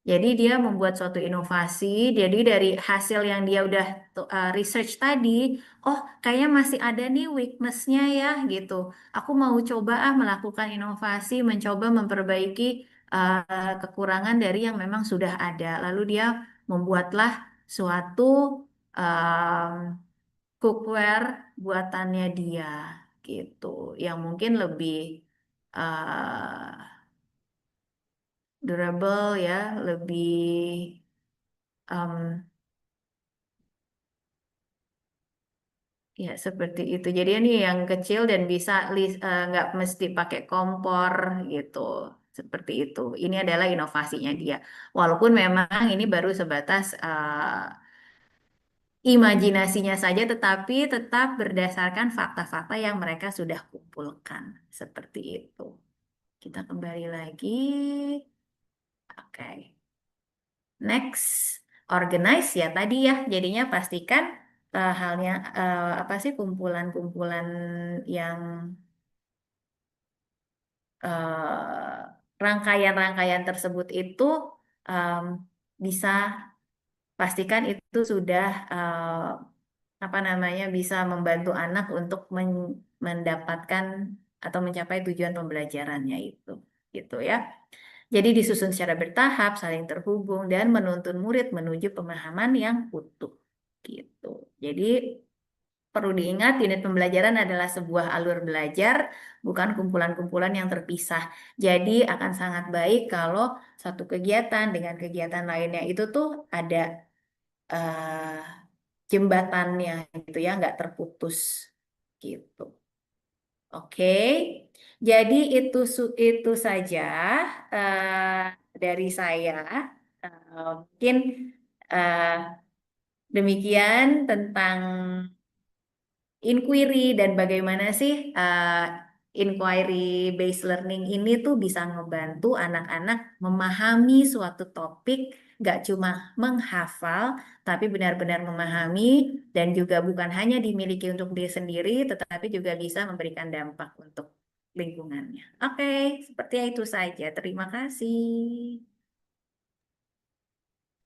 Jadi dia membuat suatu inovasi, jadi dari hasil yang dia udah research tadi, oh kayaknya masih ada nih weakness-nya ya gitu. Aku mau coba melakukan inovasi, mencoba memperbaiki kekurangan dari yang memang sudah ada. Lalu dia membuatlah suatu um, cookware buatannya dia gitu, yang mungkin lebih durable ya, lebih um, ya seperti itu. Jadi ini yang kecil dan bisa nggak mesti pakai kompor gitu. Seperti itu. Ini adalah inovasinya dia. Walaupun memang ini baru sebatas imajinasinya saja, tetapi tetap berdasarkan fakta-fakta yang mereka sudah kumpulkan. Seperti itu. Kita kembali lagi. Oke. Next, organize ya tadi ya. Jadinya pastikan halnya apa sih kumpulan-kumpulan yang rangkaian-rangkaian tersebut itu em, bisa pastikan itu sudah apa namanya bisa membantu anak untuk mendapatkan atau mencapai tujuan pembelajarannya itu gitu ya. Jadi disusun secara bertahap, saling terhubung, dan menuntun murid menuju pemahaman yang utuh. Gitu. Jadi perlu diingat, unit pembelajaran adalah sebuah alur belajar, bukan kumpulan-kumpulan yang terpisah. Jadi akan sangat baik kalau satu kegiatan dengan kegiatan lainnya itu tuh ada eh, jembatannya gitu ya, nggak terputus gitu. Oke, jadi itu saja dari saya. Mungkin eh, demikian tentang inquiry dan bagaimana sih inquiry based learning ini tuh bisa ngebantu anak-anak memahami suatu topik, gak cuma menghafal, tapi benar-benar memahami dan juga bukan hanya dimiliki untuk diri sendiri, tetapi juga bisa memberikan dampak untuk lingkungannya. Oke, seperti itu saja. Terima kasih.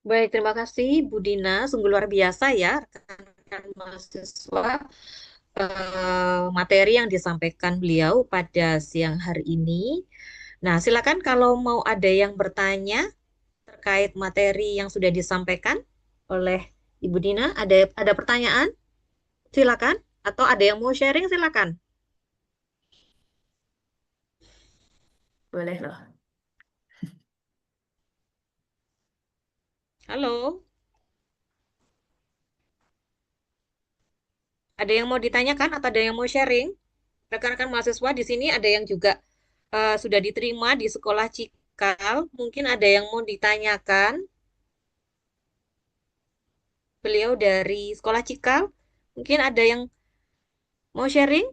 Baik, terima kasih Bu Dina. Sungguh luar biasa ya rekan-rekan mahasiswa. materi yang disampaikan beliau pada siang hari ini. Nah, silakan kalau mau ada yang bertanya terkait materi yang sudah disampaikan oleh Ibu Dina, ada pertanyaan? Silakan. Atau ada yang mau sharing, silakan. Boleh loh. Halo, ada yang mau ditanyakan atau ada yang mau sharing? Rekan-rekan mahasiswa di sini ada yang juga sudah diterima di sekolah Cikal. Mungkin ada yang mau ditanyakan. Beliau dari sekolah Cikal. Mungkin ada yang mau sharing?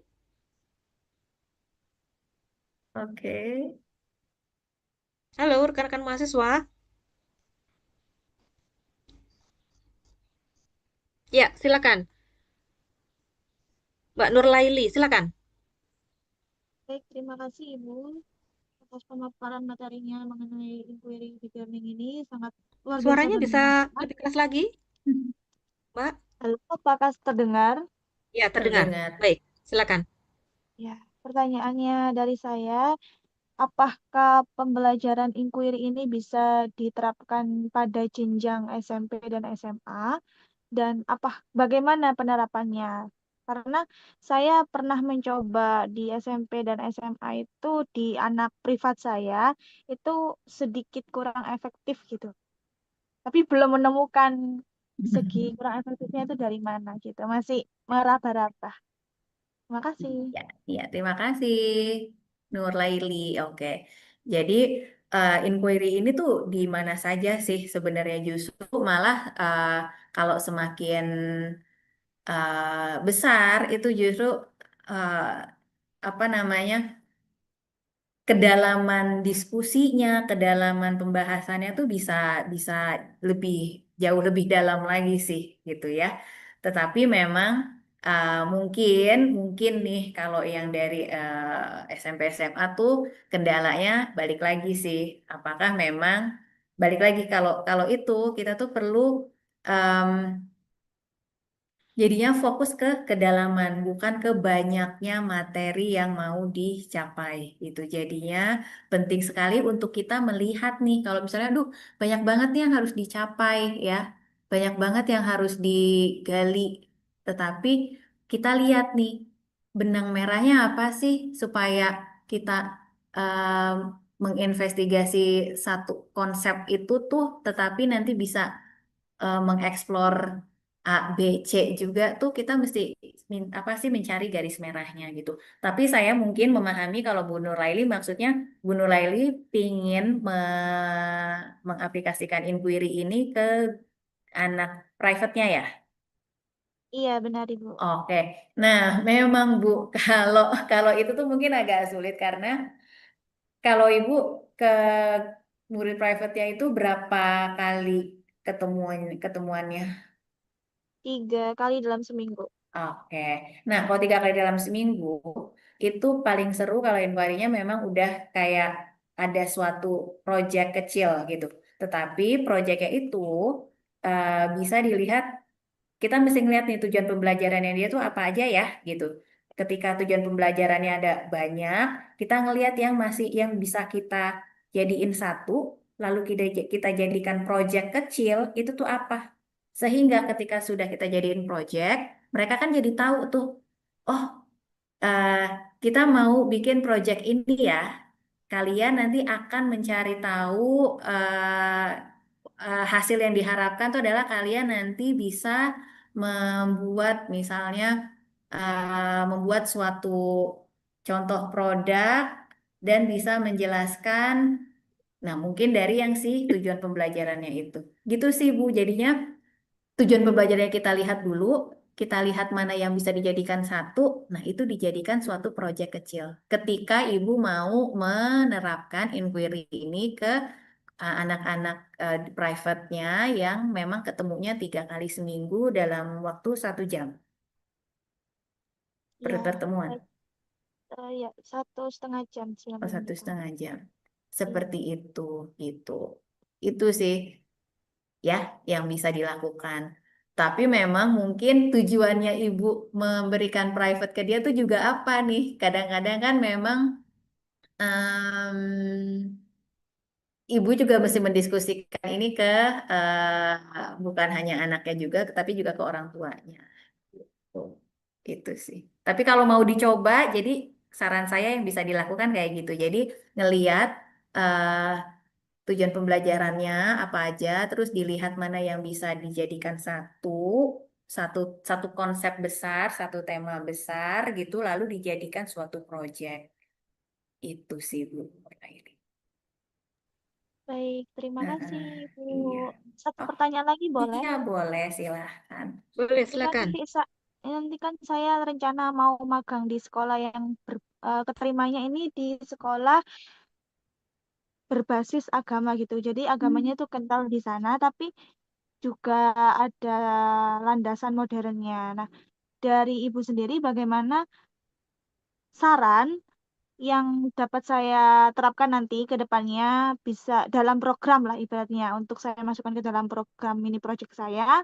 Oke. Halo, rekan-rekan mahasiswa. Ya, silakan. Mbak Nurlaili, silakan. Baik, terima kasih Ibu atas pemaparan materinya mengenai inquiry deep learning ini sangat luar biasa Suaranya dan bisa bermanfaat. lebih keras lagi, Mbak? Halo, apakah terdengar? Ya, terdengar. Terdengar. Baik, silakan. Ya, pertanyaannya dari saya, apakah pembelajaran inquiry ini bisa diterapkan pada jenjang SMP dan SMA? Dan bagaimana penerapannya? Karena saya pernah mencoba di SMP dan SMA itu di anak privat saya itu sedikit kurang efektif gitu. Tapi belum menemukan segi kurang efektifnya itu dari mana gitu. Masih meraba-raba. Terima kasih. Ya, ya, terima kasih Nur Laili. Oke. Jadi inquiry ini tuh di mana saja sih sebenarnya, justru malah kalau semakin besar itu justru eh, apa namanya, kedalaman diskusinya, kedalaman pembahasannya tuh bisa bisa lebih jauh lebih dalam lagi sih gitu ya. Tetapi memang mungkin mungkin nih kalau yang dari SMP SMA tuh kendalanya balik lagi sih. Apakah memang balik lagi, kalau kalau itu kita tuh perlu em, jadinya fokus ke kedalaman, bukan ke banyaknya materi yang mau dicapai. Itu jadinya penting sekali untuk kita melihat nih, kalau misalnya, aduh, banyak banget nih yang harus dicapai ya, banyak banget yang harus digali. Tetapi kita lihat nih, benang merahnya apa sih supaya kita em, menginvestigasi satu konsep itu tuh, tetapi nanti bisa mengeksplor A, B, C juga tuh, kita mesti apa sih, mencari garis merahnya gitu. Tapi saya mungkin memahami kalau Bu Nuraili maksudnya, Bu Nuraili pingin mengaplikasikan inquiry ini ke anak private-nya ya. Iya, benar Ibu. Oke, nah memang Bu, kalau kalau itu tuh mungkin agak sulit karena kalau Ibu ke murid private-nya itu berapa kali ketemuannya? 3 kali dalam seminggu. Oke, nah kalau 3 kali dalam seminggu itu paling seru kalau inquiry-nya memang udah kayak ada suatu project kecil gitu. Tetapi projectnya itu bisa dilihat, kita mesti ngeliat nih tujuan pembelajarannya dia tuh apa aja ya gitu. Ketika tujuan pembelajarannya ada banyak, kita ngeliat yang masih yang bisa kita jadiin satu, lalu kita jadikan project kecil itu tuh apa. Sehingga ketika sudah kita jadiin project, mereka kan jadi tahu tuh, oh, eh, kita mau bikin project ini ya. Kalian nanti akan mencari tahu hasil yang diharapkan itu adalah kalian nanti bisa membuat misalnya membuat suatu contoh produk dan bisa menjelaskan. Nah, mungkin dari yang sih tujuan pembelajarannya itu. Gitu sih Bu. Jadinya tujuan pembelajarannya kita lihat dulu, kita lihat mana yang bisa dijadikan satu, nah itu dijadikan suatu proyek kecil. Ketika Ibu mau menerapkan inquiry ini ke anak-anak private-nya yang memang ketemunya 3 kali seminggu dalam waktu 1 jam Ya, pertemuan, ya 1,5 jam oh, selama satu minggu. setengah jam. Iya. Seperti itu, gitu. Itu sih ya yang bisa dilakukan. Tapi memang mungkin tujuannya ibu memberikan private ke dia tuh juga apa nih? Kadang-kadang kan memang em, ibu juga mesti mendiskusikan ini ke bukan hanya anaknya juga, tapi juga ke orang tuanya. Gitu. Itu sih. Tapi kalau mau dicoba, jadi saran saya yang bisa dilakukan kayak gitu. Jadi ngeliat eh, tujuan pembelajarannya apa aja, terus dilihat mana yang bisa dijadikan satu satu konsep besar, satu tema besar gitu, lalu dijadikan suatu proyek. Itu sih Bu. Baik, terima kasih, Nah, Ibu. iya. Satu Oh, pertanyaan lagi boleh? iya boleh silahkan. Boleh, Ini kan silakan. nanti kan saya rencana mau magang di sekolah yang keterimanya ini di sekolah berbasis agama gitu. Jadi agamanya itu kental di sana, tapi juga ada landasan modernnya. Nah, dari Ibu sendiri bagaimana saran yang dapat saya terapkan nanti ke depannya bisa dalam program lah ibaratnya untuk saya masukkan ke dalam program mini project saya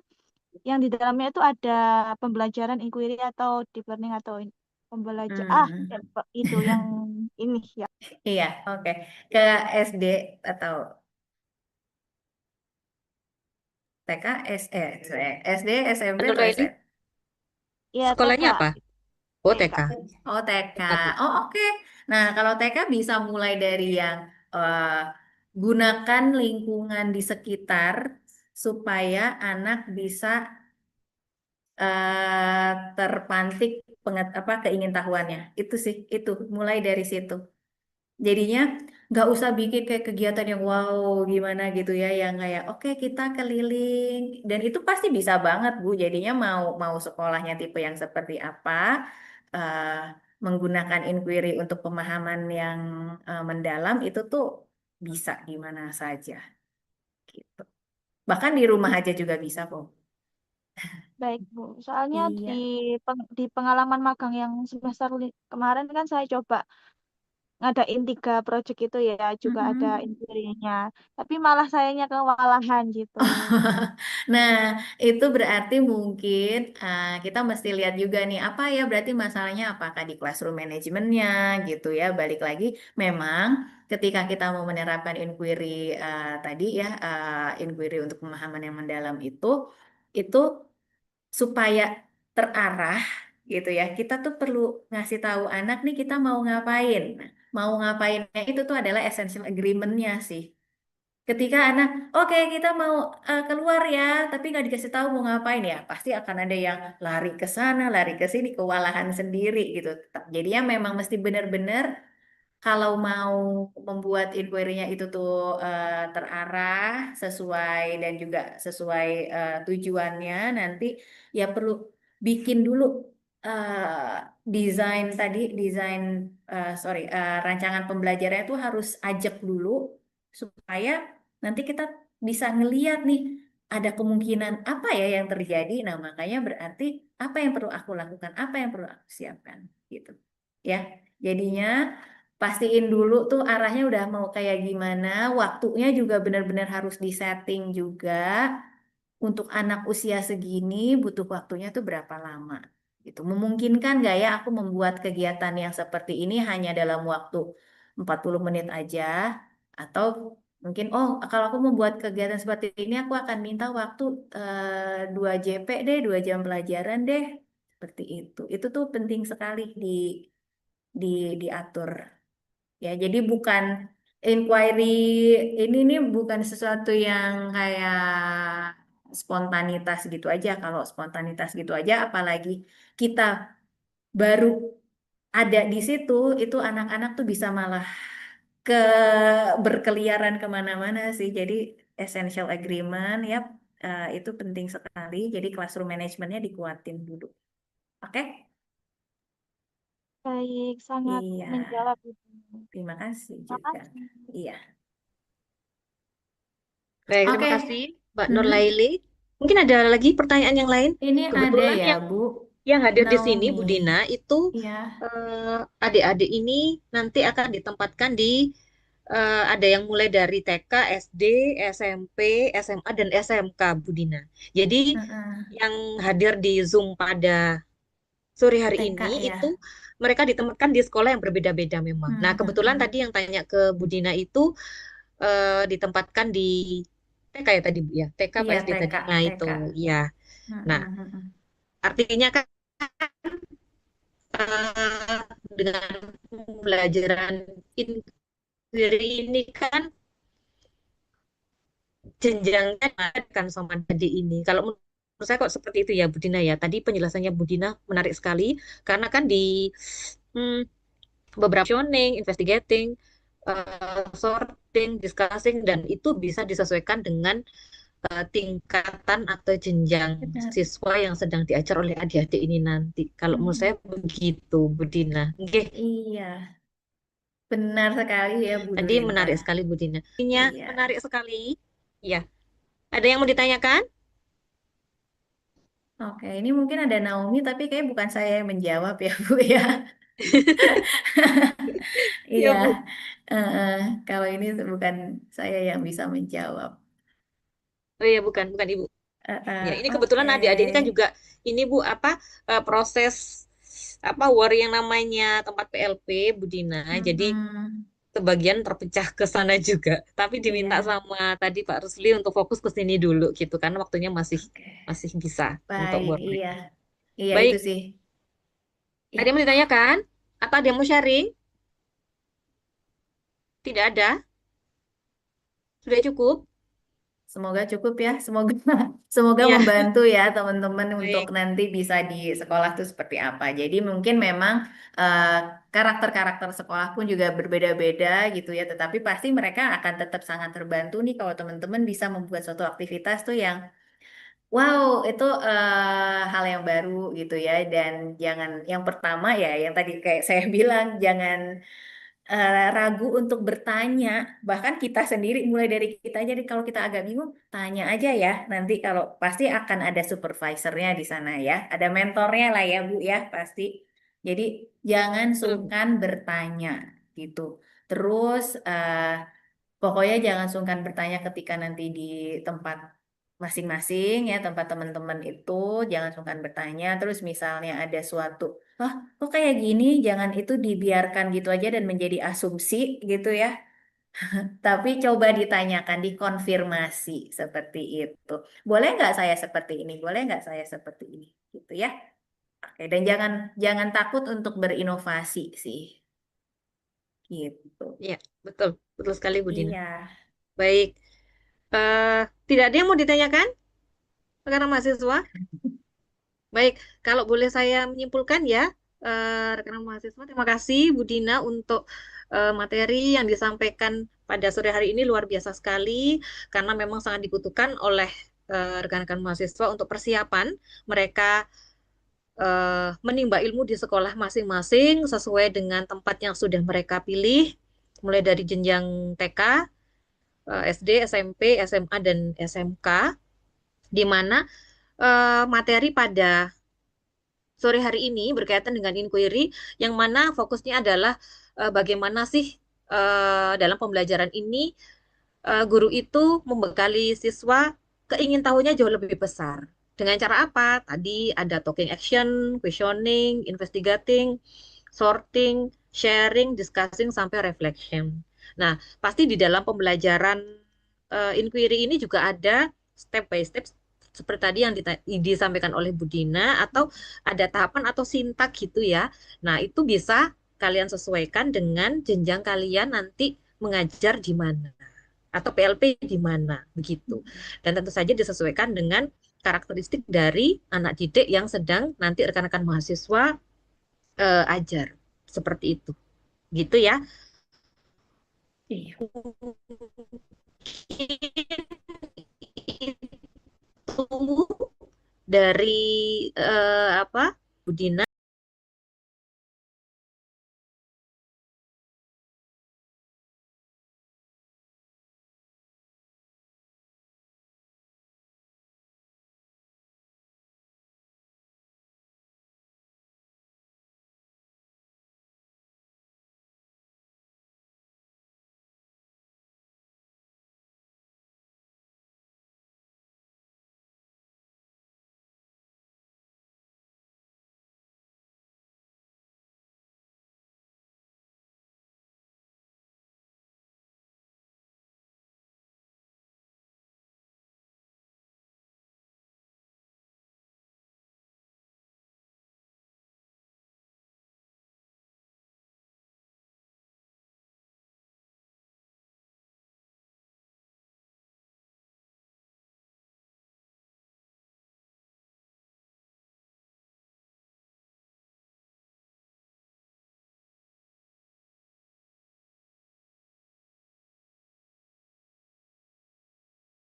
yang di dalamnya itu ada pembelajaran inquiry atau deep learning atau Hmm. itu yang ini ya. Iya, oke. Ke SD atau TK, SD, SMP Mbak atau Nuraini, SM? Ya sekolahnya TK. apa? Oh, TK. TK. Oh, TK. TK, Bu. Oh, oke. Nah, kalau TK bisa mulai dari yang eh, gunakan lingkungan di sekitar supaya anak bisa terpantik keingintahuannya. Itu sih, itu mulai dari situ. Jadinya nggak usah bikin kayak kegiatan yang wow gimana gitu ya, yang kayak oke kita keliling dan itu pasti bisa banget Bu. Jadinya mau mau sekolahnya tipe yang seperti apa, eh, menggunakan inquiry untuk pemahaman yang mendalam itu tuh bisa di mana saja gitu. Bahkan di rumah aja juga bisa kok. Baik, Bu. Soalnya Iya. di pengalaman magang yang semester kemarin kan saya coba ngadain 3 project itu ya, juga ada Mm-mm. inquiry-nya. Tapi malah sayanya kewalahan gitu. Nah, itu berarti mungkin kita mesti lihat juga nih apa ya berarti masalahnya apakah di classroom manajemennya gitu ya. Balik lagi, memang ketika kita mau menerapkan inquiry tadi ya, inquiry untuk pemahaman yang mendalam itu supaya terarah gitu ya. Kita tuh perlu ngasih tahu anak nih kita mau ngapain. Nah, mau ngapainnya itu tuh adalah essential agreement-nya sih. Ketika anak, oke kita mau keluar ya, tapi nggak dikasih tahu mau ngapain ya, pasti akan ada yang lari ke sana, lari ke sini, kewalahan sendiri gitu. Jadinya memang mesti benar-benar kalau mau membuat inquiry-nya itu tuh terarah, sesuai dan juga sesuai tujuannya, nanti ya perlu bikin dulu desain tadi, rancangan pembelajarannya itu harus ajak dulu supaya nanti kita bisa ngeliat nih ada kemungkinan apa ya yang terjadi. Nah, makanya berarti apa yang perlu aku lakukan, apa yang perlu aku siapkan gitu. Ya, jadinya pastiin dulu tuh arahnya udah mau kayak gimana, waktunya juga benar-benar harus disetting juga. Untuk anak usia segini butuh waktunya tuh berapa lama gitu. Memungkinkan nggak ya aku membuat kegiatan yang seperti ini hanya dalam waktu 40 menit aja atau mungkin oh kalau aku membuat kegiatan seperti ini aku akan minta waktu 2 JP deh, 2 jam pelajaran deh. Seperti itu. Itu tuh penting sekali di diatur. Ya, jadi bukan inquiry ini nih bukan sesuatu yang kayak spontanitas gitu aja. Kalau spontanitas gitu aja, apalagi kita baru ada di situ, itu anak-anak tuh bisa malah ke berkeliaran kemana-mana sih. Jadi essential agreement, ya itu penting sekali. Jadi classroom manajemennya dikuatin dulu. Oke? Baik, sangat Iya, menjawab itu. terima kasih Terima juga. kasih. Iya. Baik, terima Oke. kasih, Mbak Mm-mm. Nurlaili. Mungkin ada lagi pertanyaan yang lain? Ini ada Kebetulan ya, yang Bu hadir di sini, Naomi. Bu Dina, itu Iya. adik-adik ini nanti akan ditempatkan di ada yang mulai dari TK, SD, SMP, SMA, dan SMK, Bu Dina. Jadi Heeh. yang hadir di Zoom pada sore hari TK ini ya. itu mereka ditempatkan di sekolah yang berbeda-beda memang. Nah, kebetulan tadi yang tanya ke Bu Dina itu ditempatkan di TK ya tadi, Bu ya. TK apa Iya, SD TK, tadi? Nah, itu TK. ya. Nah, Mm-mm. artinya kan eh, dengan pembelajaran inquiry ini kan jenjangnya kan sama adik ini. Kalau menurut saya kok seperti itu ya, Budina ya. Tadi penjelasannya Budina menarik sekali karena kan di hmm, beberapa questioning, investigating, sorting, discussing, dan itu bisa disesuaikan dengan tingkatan atau jenjang Benar. siswa yang sedang diajar oleh adik-adik ini nanti. Kalau menurut saya Mm. begitu, Budina. Oke, Iya, benar sekali ya Bu tadi Durinta. menarik sekali Budina. Intinya Iya. menarik sekali. Ya, ada yang mau ditanyakan? Oke, ini mungkin ada Naomi, tapi kayak bukan saya yang menjawab ya Bu ya. Iya, Ya, Bu. kalau ini bukan saya yang bisa menjawab. Oh iya, bukan, bukan Ibu. Ya, ini Oke. kebetulan adik-adik ini kan juga ini Bu apa proses apa war yang namanya tempat PLP Bu Dina. Jadi Mm-mm. sebagian terpecah ke sana juga. Tapi diminta Iya, sama tadi Pak Rusli untuk fokus ke sini dulu gitu kan waktunya masih oke. masih bisa untuk Baik, war iya. mereka. Iya itu Baik, sih. ada yang Ya, mau ditanyakan? Atau ada yang mau sharing? Tidak ada? Sudah cukup? semoga cukup ya. Semoga semoga Iya, membantu ya teman-teman untuk baik. nanti bisa di sekolah tuh seperti apa. Jadi mungkin memang eh, karakter-karakter sekolah pun juga berbeda-beda gitu ya. Tetapi pasti mereka akan tetap sangat terbantu nih kalau teman-teman bisa membuat suatu aktivitas tuh yang wow, itu hal yang baru gitu ya. Dan jangan yang pertama ya, yang tadi kayak saya bilang, jangan ragu untuk bertanya. Bahkan kita sendiri, mulai dari kita. Jadi kalau kita agak bingung, tanya aja ya. Nanti kalau pasti akan ada supervisornya di sana ya, ada mentornya lah ya Bu ya pasti. Jadi jangan Betul. sungkan bertanya gitu. Terus pokoknya jangan sungkan bertanya ketika nanti di tempat masing-masing ya, tempat teman-teman itu, jangan sungkan bertanya. Terus misalnya ada suatu, ah, kok kayak gini, jangan itu dibiarkan gitu aja dan menjadi asumsi gitu ya. Tapi coba ditanyakan, dikonfirmasi seperti itu. Boleh nggak saya seperti ini? Boleh nggak saya seperti ini? Gitu ya. Oke, dan jangan jangan takut untuk berinovasi sih. Gitu. Iya, betul. Betul sekali Bu Dina. Iya. Baik. Eh, tidak ada yang mau ditanyakan rekan mahasiswa? Baik, kalau boleh saya menyimpulkan ya, rekan mahasiswa, terima kasih Bu Dina untuk materi yang disampaikan pada sore hari ini luar biasa sekali, karena memang sangat dibutuhkan oleh rekan-rekan mahasiswa untuk persiapan mereka menimba ilmu di sekolah masing-masing sesuai dengan tempat yang sudah mereka pilih, mulai dari jenjang TK, SD, SMP, SMA, dan SMK, di mana materi pada sore hari ini berkaitan dengan inquiry yang mana fokusnya adalah bagaimana sih dalam pembelajaran ini guru itu membekali siswa keingintahuannya jauh lebih besar. Dengan cara apa? Tadi ada talking action, questioning, investigating, sorting, sharing, discussing, sampai reflection. Nah, pasti di dalam pembelajaran inquiry ini juga ada step by step seperti tadi yang disampaikan oleh Bu Dina, atau ada tahapan atau sintak gitu ya. Nah, itu bisa kalian sesuaikan dengan jenjang kalian nanti mengajar di mana atau PLP di mana begitu. Dan tentu saja disesuaikan dengan karakteristik dari anak didik yang sedang nanti rekan-rekan mahasiswa ajar. Seperti itu. Gitu ya. Iya. Itu dari apa? Bu Dina